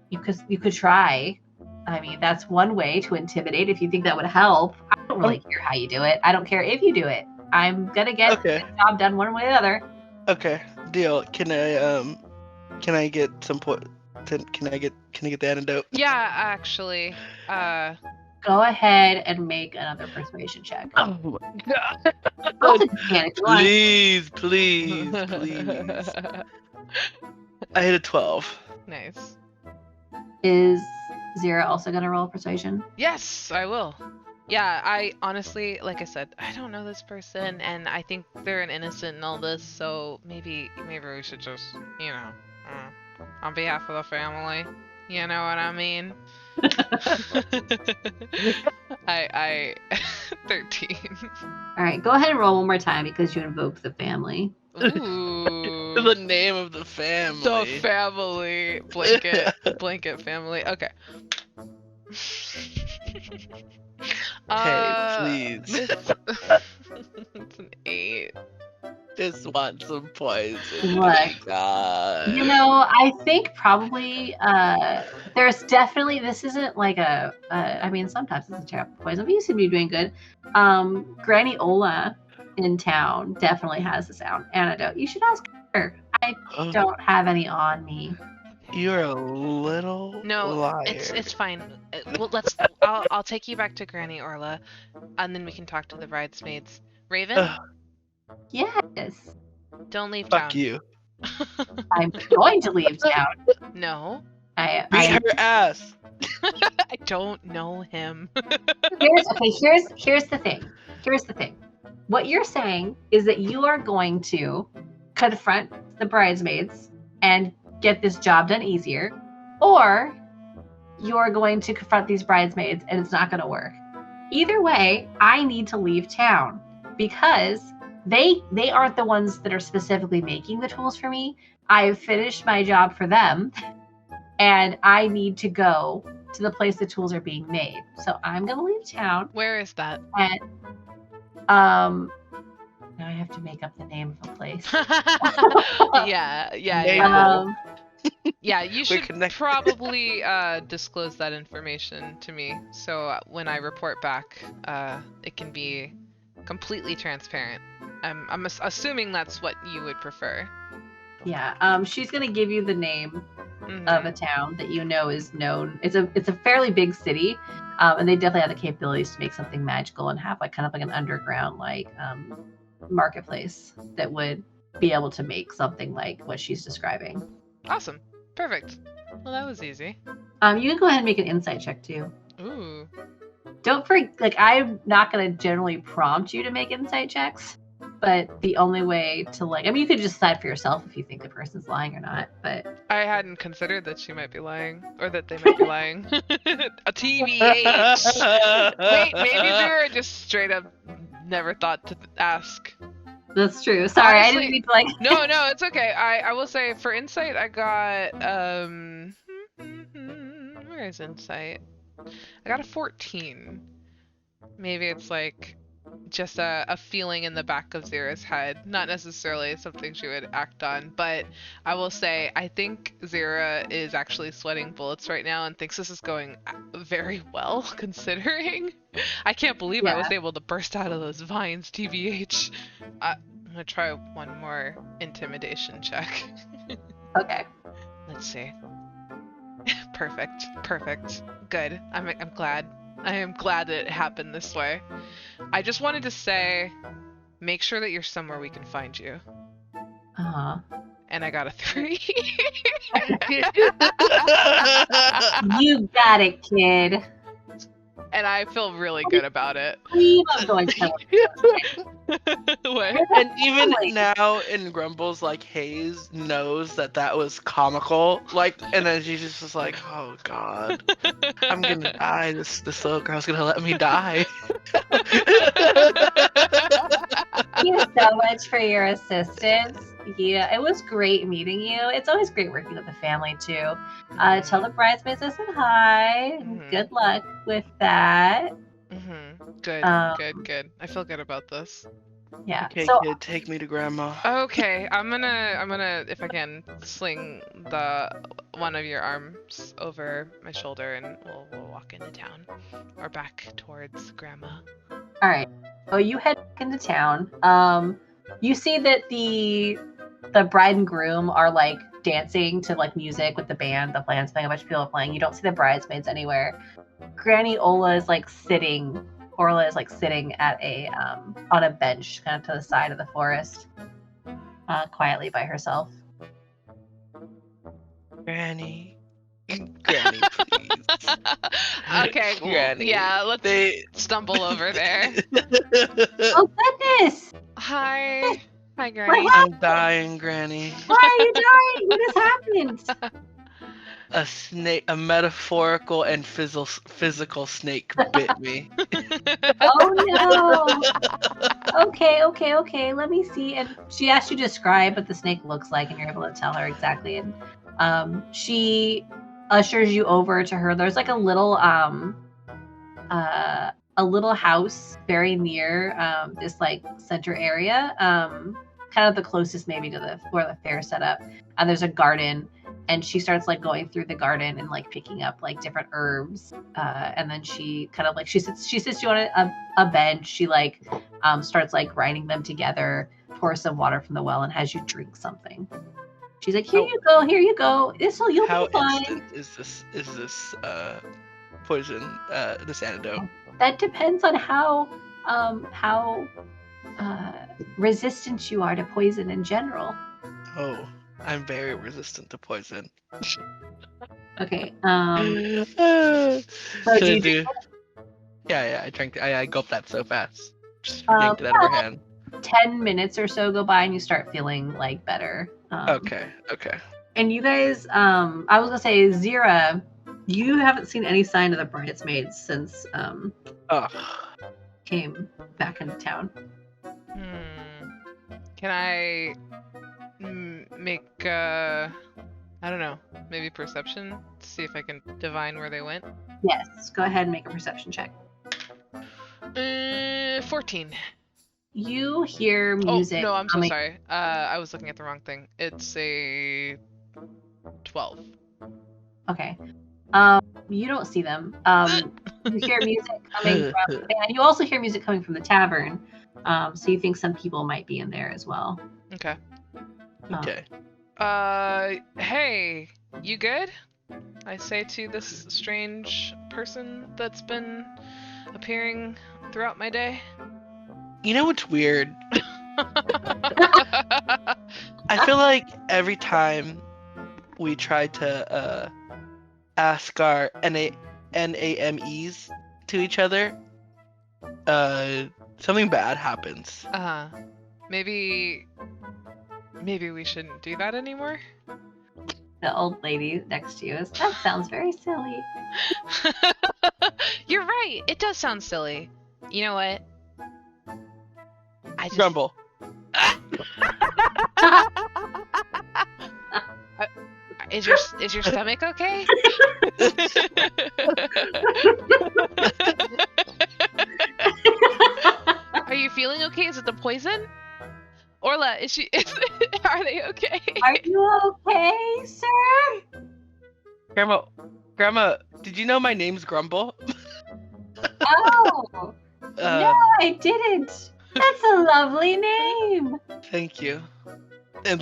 You could try. I mean, that's one way to intimidate if you think that would help. I don't really care how you do it. I don't care if you do it. I'm gonna get the job done one way or the other. Okay, deal. Can I get some Can I get the antidote? Yeah, actually. Go ahead and make another persuasion check. Oh my god. Please. I hit a 12. Nice. Is Zira also gonna roll persuasion? Yes, I will. Yeah, I honestly, like I said, I don't know this person, and I think they're an innocent in all this, so maybe we should just, on behalf of the family, you know what I mean? I 13. All right, go ahead and roll one more time because you invoked the family. Ooh. The name of the family. The family. Blanket family. Okay. Okay, please. It's an 8. Just want some poison. Look, God. I think probably there's definitely, this isn't like I mean, sometimes it's a terrible poison, but you seem to be doing good. Granny Ola in town definitely has this antidote. You should ask her. I don't have any on me. You're a little liar. It's fine. Well, I'll take you back to Granny Orla, and then we can talk to the bridesmaids. Raven? Yes. Don't leave town. Fuck you. I'm going to leave town. No. Beat her ass. I don't know him. Here's the thing. Here's the thing. What you're saying is that you are going to confront the bridesmaids and get this job done easier, or you're going to confront these bridesmaids and it's not going to work. Either way, I need to leave town because they aren't the ones that are specifically making the tools for me. I've finished my job for them, and I need to go to the place the tools are being made. So I'm going to leave town. Where is that? And now I have to make up the name of the place. Yeah. Yeah, you should probably disclose that information to me, so when I report back, it can be completely transparent. I'm assuming that's what you would prefer. Yeah. She's gonna give you the name of a town that is known. It's a fairly big city, and they definitely have the capabilities to make something magical and have kind of like an underground marketplace that would be able to make something like what she's describing. Awesome. Perfect. Well, that was easy. You can go ahead and make an insight check too. Ooh. Don't forget, I'm not going to generally prompt you to make insight checks. but the only way to like, I mean, you could just decide for yourself if you think the person's lying or not. But I hadn't considered that she might be lying, or that they might be lying. A TBH. Wait, maybe Zira just straight up never thought to ask. that's true. Sorry, I Honestly, didn't mean to like. No, it's okay. I will say for insight I got where is insight? I got a 14. Maybe it's like just a feeling in the back of Zira's head, not necessarily something she would act on, but I will say I think Zira is actually sweating bullets right now and thinks this is going very well considering. I can't believe I was able to burst out of those vines, TBH. I'm gonna try one more intimidation check. Okay. Let's see. Perfect. Good. I'm glad. I am glad that it happened this way. I just wanted to say, make sure that you're somewhere we can find you. Uh-huh. And I got a 3. You got it, kid. And I feel really good about it. I'm going to What? And even now in Grumble's like haze knows that was comical. Like, and then she's just like, oh god, I'm gonna die. This little girl's gonna let me die. Thank you so much for your assistance. Yeah, it was great meeting you. It's always great working with the family too. Tell the bridesmaids I said hi. And good luck with that. Good. I feel good about this. Yeah. Okay, so, kid, take me to grandma. Okay, I'm gonna, if I can, sling one of your arms over my shoulder, and we'll walk into town, or back towards grandma. all right. So you head back into town. You see that the bride and groom are like dancing to like music with the band. The band's playing, a bunch of people are playing. You don't see the bridesmaids anywhere. Granny Orla is sitting at a on a bench kind of to the side of the forest, quietly by herself. Granny, please. Okay, Granny. Yeah, let's stumble over there. Oh goodness! Hi, Granny. I'm dying, Granny. Why are you dying? What has happened? A snake, a metaphorical and physical snake bit me. Oh no! Okay. Let me see. And she asked you to describe what the snake looks like, and you're able to tell her exactly. And she ushers you over to her. There's like a little house very near this like center area, kind of the closest maybe to where the fair set up. And there's a garden. And she starts like going through the garden and like picking up like different herbs. And then she kind of like she sits you on a bench. She like starts like grinding them together, pours some water from the well, and has you drink something. She's like, here you go. You'll be fine. How instant is this poison, this antidote? That depends on how resistant you are to poison in general. Oh, I'm very resistant to poison. Okay. So So do you drink Yeah, I drank. I gulped that so fast. Just yanked it out of her hand. 10 minutes or so go by and you start feeling like better. Okay. And you guys, I was gonna say, Zira, you haven't seen any sign of the bridesmaids since came back into town. Can I make I don't know, maybe perception to see if I can divine where they went? Yes, go ahead and make a perception check. 14. You hear music. Oh, no, I'm so sorry. I was looking at the wrong thing. It's a 12. Okay. You don't see them. You hear music coming from the band. You also hear music coming from the tavern. So you think some people might be in there as well. Okay. Okay. Hey, you good? I say to this strange person that's been appearing throughout my day. You know what's weird? I feel like every time we try to ask our NAMEs to each other, something bad happens. Maybe we shouldn't do that anymore. The old lady next to you is, that sounds very silly. You're right. It does sound silly. You know what? I just Grumble. Is your stomach okay? Are you feeling okay? Is it the poison? Orla, are they okay? Are you okay, sir? Grandma, did you know my name's Grumble? Oh, no, I didn't. That's a lovely name. Thank you. And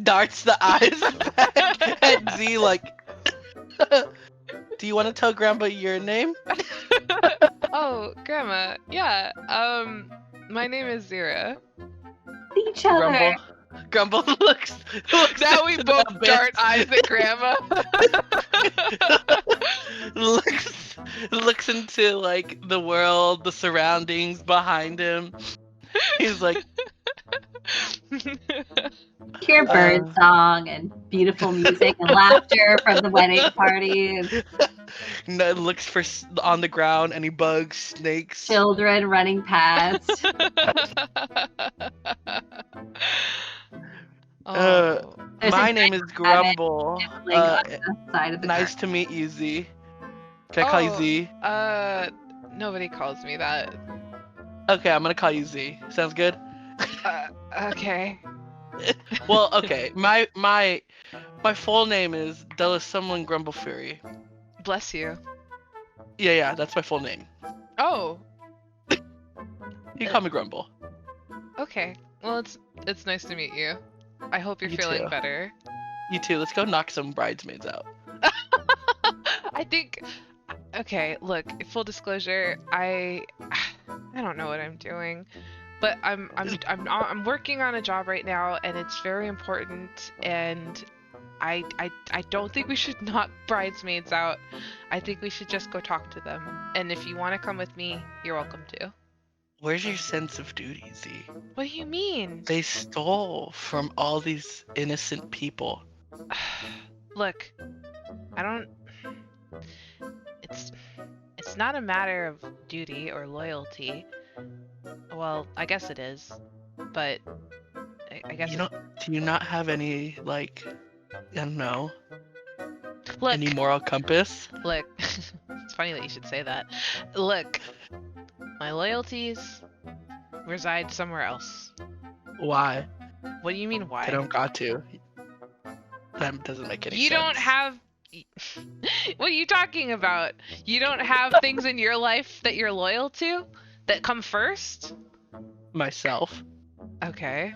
darts the eyes back at Z like, do you want to tell Grandma your name? Oh, Grandma, yeah. My name is Zira. Each other. Grumble looks Now we into both the abyss. dart eyes at Grandma. looks into like the world, the surroundings behind him. He's like, Hear bird song and beautiful music and laughter from the wedding party. And looks for on the ground any bugs, snakes. children running past. Oh. There's My a name is Grumble. nibbling on the side of the Nice to meet you, Z. Can I call you Z? Nobody calls me that. Okay, I'm gonna call you Z. Sounds good? Okay. Well, okay. My full name is Delisumlin Grumble Fury. Bless you. Yeah, that's my full name. Oh, You can call me Grumble. okay. Well, it's nice to meet you. I hope you're You feeling too. better. You too. Let's go knock some bridesmaids out. I think. Okay, look. Full disclosure, I don't know what I'm doing, but I'm working on a job right now, and it's very important. And I don't think we should knock bridesmaids out. I think we should just go talk to them. And if you want to come with me, you're welcome to. Where's your sense of duty, Z? What do you mean? They stole from all these innocent people. Look, I don't. It's not a matter of duty or loyalty. Well, I guess it is, but I guess. Do you not have any like, I don't know, Look, any moral compass? look. It's funny that you should say that. Look, my loyalties reside somewhere else. Why? What do you mean why? I don't got to. That doesn't make any sense. You don't have. What are you talking about? You don't have things in your life that you're loyal to that come first? Myself. Okay.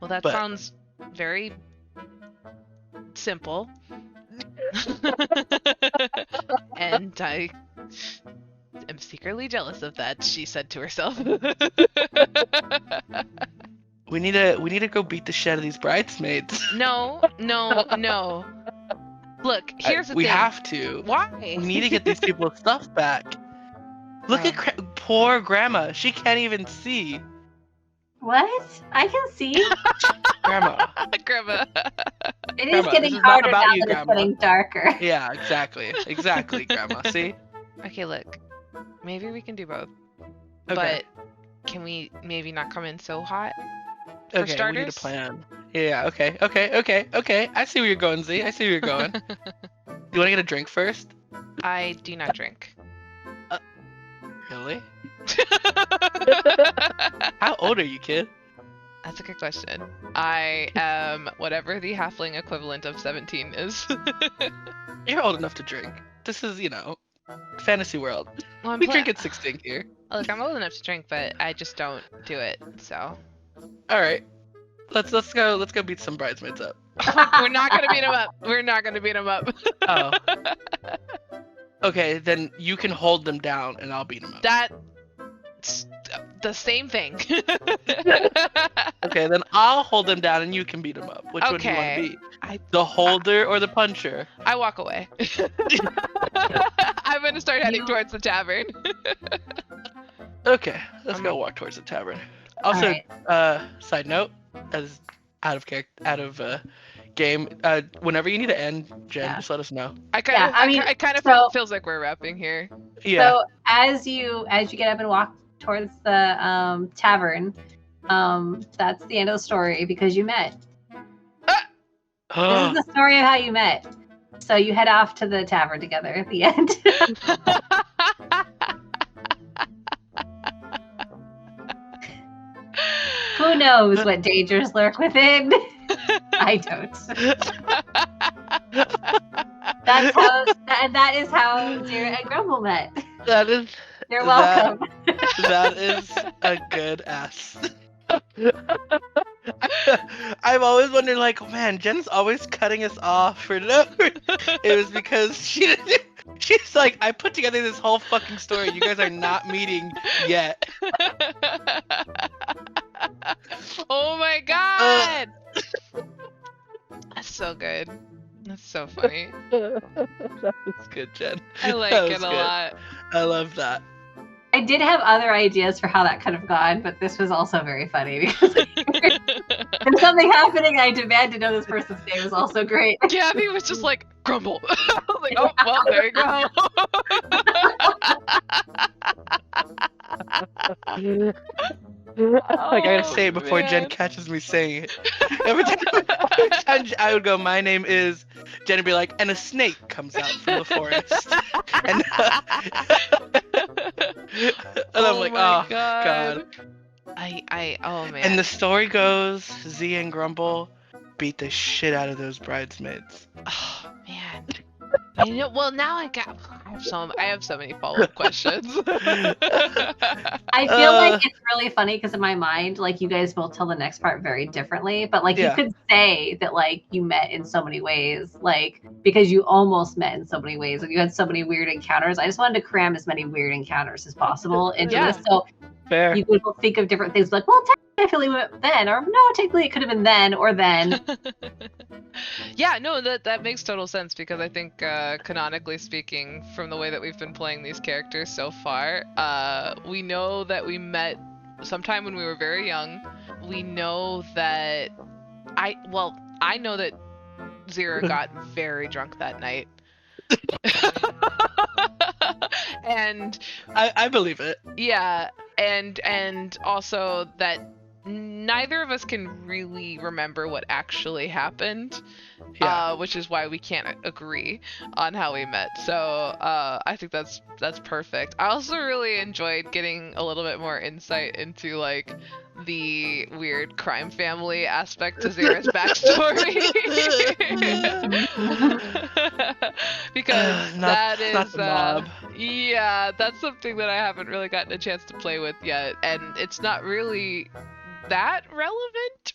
Well, that But- sounds very simple. And I am secretly jealous of that, she said to herself. We need to go beat the shit out of these bridesmaids. No. Look, here's the we thing. have to. Why? We need to get these people's stuff back. Look Oh. at poor grandma. She can't even see. What? I can see. Grandma. Grandma. It is Grandma, getting this is not harder about now you, that Grandma. it's getting darker. Yeah, exactly, grandma. See? Okay, look. Maybe we can do both. Okay. But can we maybe not come in so hot? For Okay, we need a starters? plan. Yeah, okay. I see where you're going, Z. I see where you're going. You want to get a drink first? I do not drink. Really? How old are you, kid? That's a good question. I am whatever the halfling equivalent of 17 is. You're old enough to drink. This is, fantasy world. Well, I'm We pla- drink at 16 here. Look, I'm old enough to drink, but I just don't do it. So All right. Let's go beat some bridesmaids up. we're not gonna beat him up. We're not gonna beat him up. Oh. Okay, then you can hold them down and I'll beat them up. That's the same thing. Okay, then I'll hold them down and you can beat them up. Which one do you want Okay. to be? I- The holder or the puncher? I walk away. I'm gonna start heading towards the tavern. Okay, let's I'm- go walk towards the tavern. Also, right. side note, as out of game. Whenever you need to end, Jen, Yeah. just let us know. I kind Yeah, of, I mean, I kind of so- feels like we're wrapping here. Yeah. So as you get up and walk towards the tavern, that's the end of the story because you met. This is the story of how you met. So you head off to the tavern together at the end. Who knows what dangers lurk within? I don't. That is how Zira and Grumble met. That is. You're welcome. That is a good ass. I've always wondered, like, oh man, Jen's always cutting us off for no. It was because she's like, I put together this whole fucking story. You guys are not meeting yet. Oh my god! That's so good. That's so funny. That was good, Jen. I like That it was a good. lot. I love that. I did have other ideas for how that could have gone, but this was also very funny because there's something happening. I demand to know this person's name is also great. Gabby was just like, Grumble. I was like, oh, well, there you go. I gotta say it before Jen man. catches me saying it. Every time I would go, my name is, Jen would be like, and a snake comes out from the forest. And, and I'm like, my oh, God. Oh man. And the story goes, Z and Grumble beat the shit out of those bridesmaids. Oh man. Well, now I have so many follow-up questions. I feel like it's really funny because in my mind, like you guys both tell the next part very differently, but like Yeah. you could say that like you met in so many ways, like because you almost met in so many ways, like you had so many weird encounters. I just wanted to cram as many weird encounters as possible into Yeah. this, so Fair. you could think of different things, like, well, technically we went then, or no, technically it could have been then or then. Yeah, no, that makes total sense because I think canonically speaking, from the way that we've been playing these characters so far, we know that we met sometime when we were very young. We know that I know that Zira got very drunk that night. And I believe it. yeah, and also that neither of us can really remember what actually happened, Yeah. which is why we can't agree on how we met. So I think that's perfect. I also really enjoyed getting a little bit more insight into like the weird crime family aspect to Zira's backstory. Because Not that the mob. yeah, that's something that I haven't really gotten a chance to play with yet, and it's not really that relevant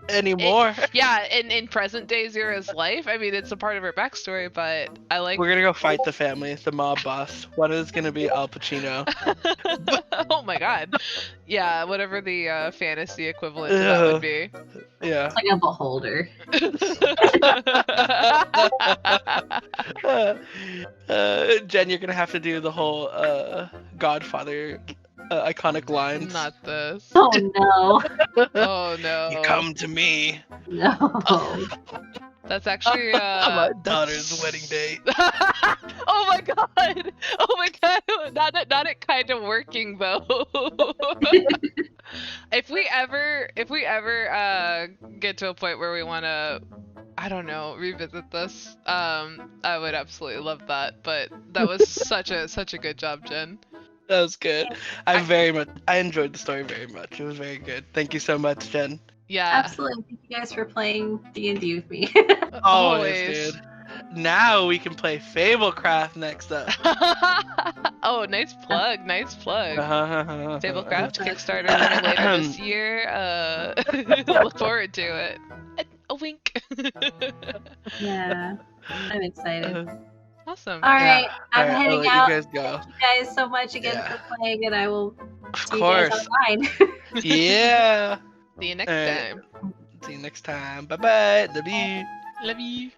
Anymore. yeah, in present day Zira's life. I mean, it's a part of her backstory, but I like. We're gonna go fight the family, the mob boss. One is gonna be Al Pacino. Oh my god. Yeah, whatever the fantasy equivalent to that would be. Yeah. It's like a beholder. Jen, you're gonna have to do the whole Godfather iconic lines. Not this. Oh no. Oh no. You come to me. No. That's actually My daughter's wedding date. Oh my god! Oh my god! Not it kind of working though. If we ever get to a point where we want to, I don't know, revisit this, I would absolutely love that. But that was such a good job, Jen. That was good. I enjoyed the story very much. It was very good. Thank you so much, Jen. Yeah. Absolutely. Thank you guys for playing D&D with me. Always, dude. Now we can play Fablecraft next up. Oh, nice plug. Nice plug. Tablecraft Kickstarter coming later this year. Look forward to it. A wink. Yeah. I'm excited. Awesome. All right. Yeah. I'm All right, heading I'll let out. You guys go. Thank you guys so much again Yeah. for playing, and I will Of see you guys course. online. Yeah. See you next Alright. time. See you next time. Bye bye. Love you. Love you.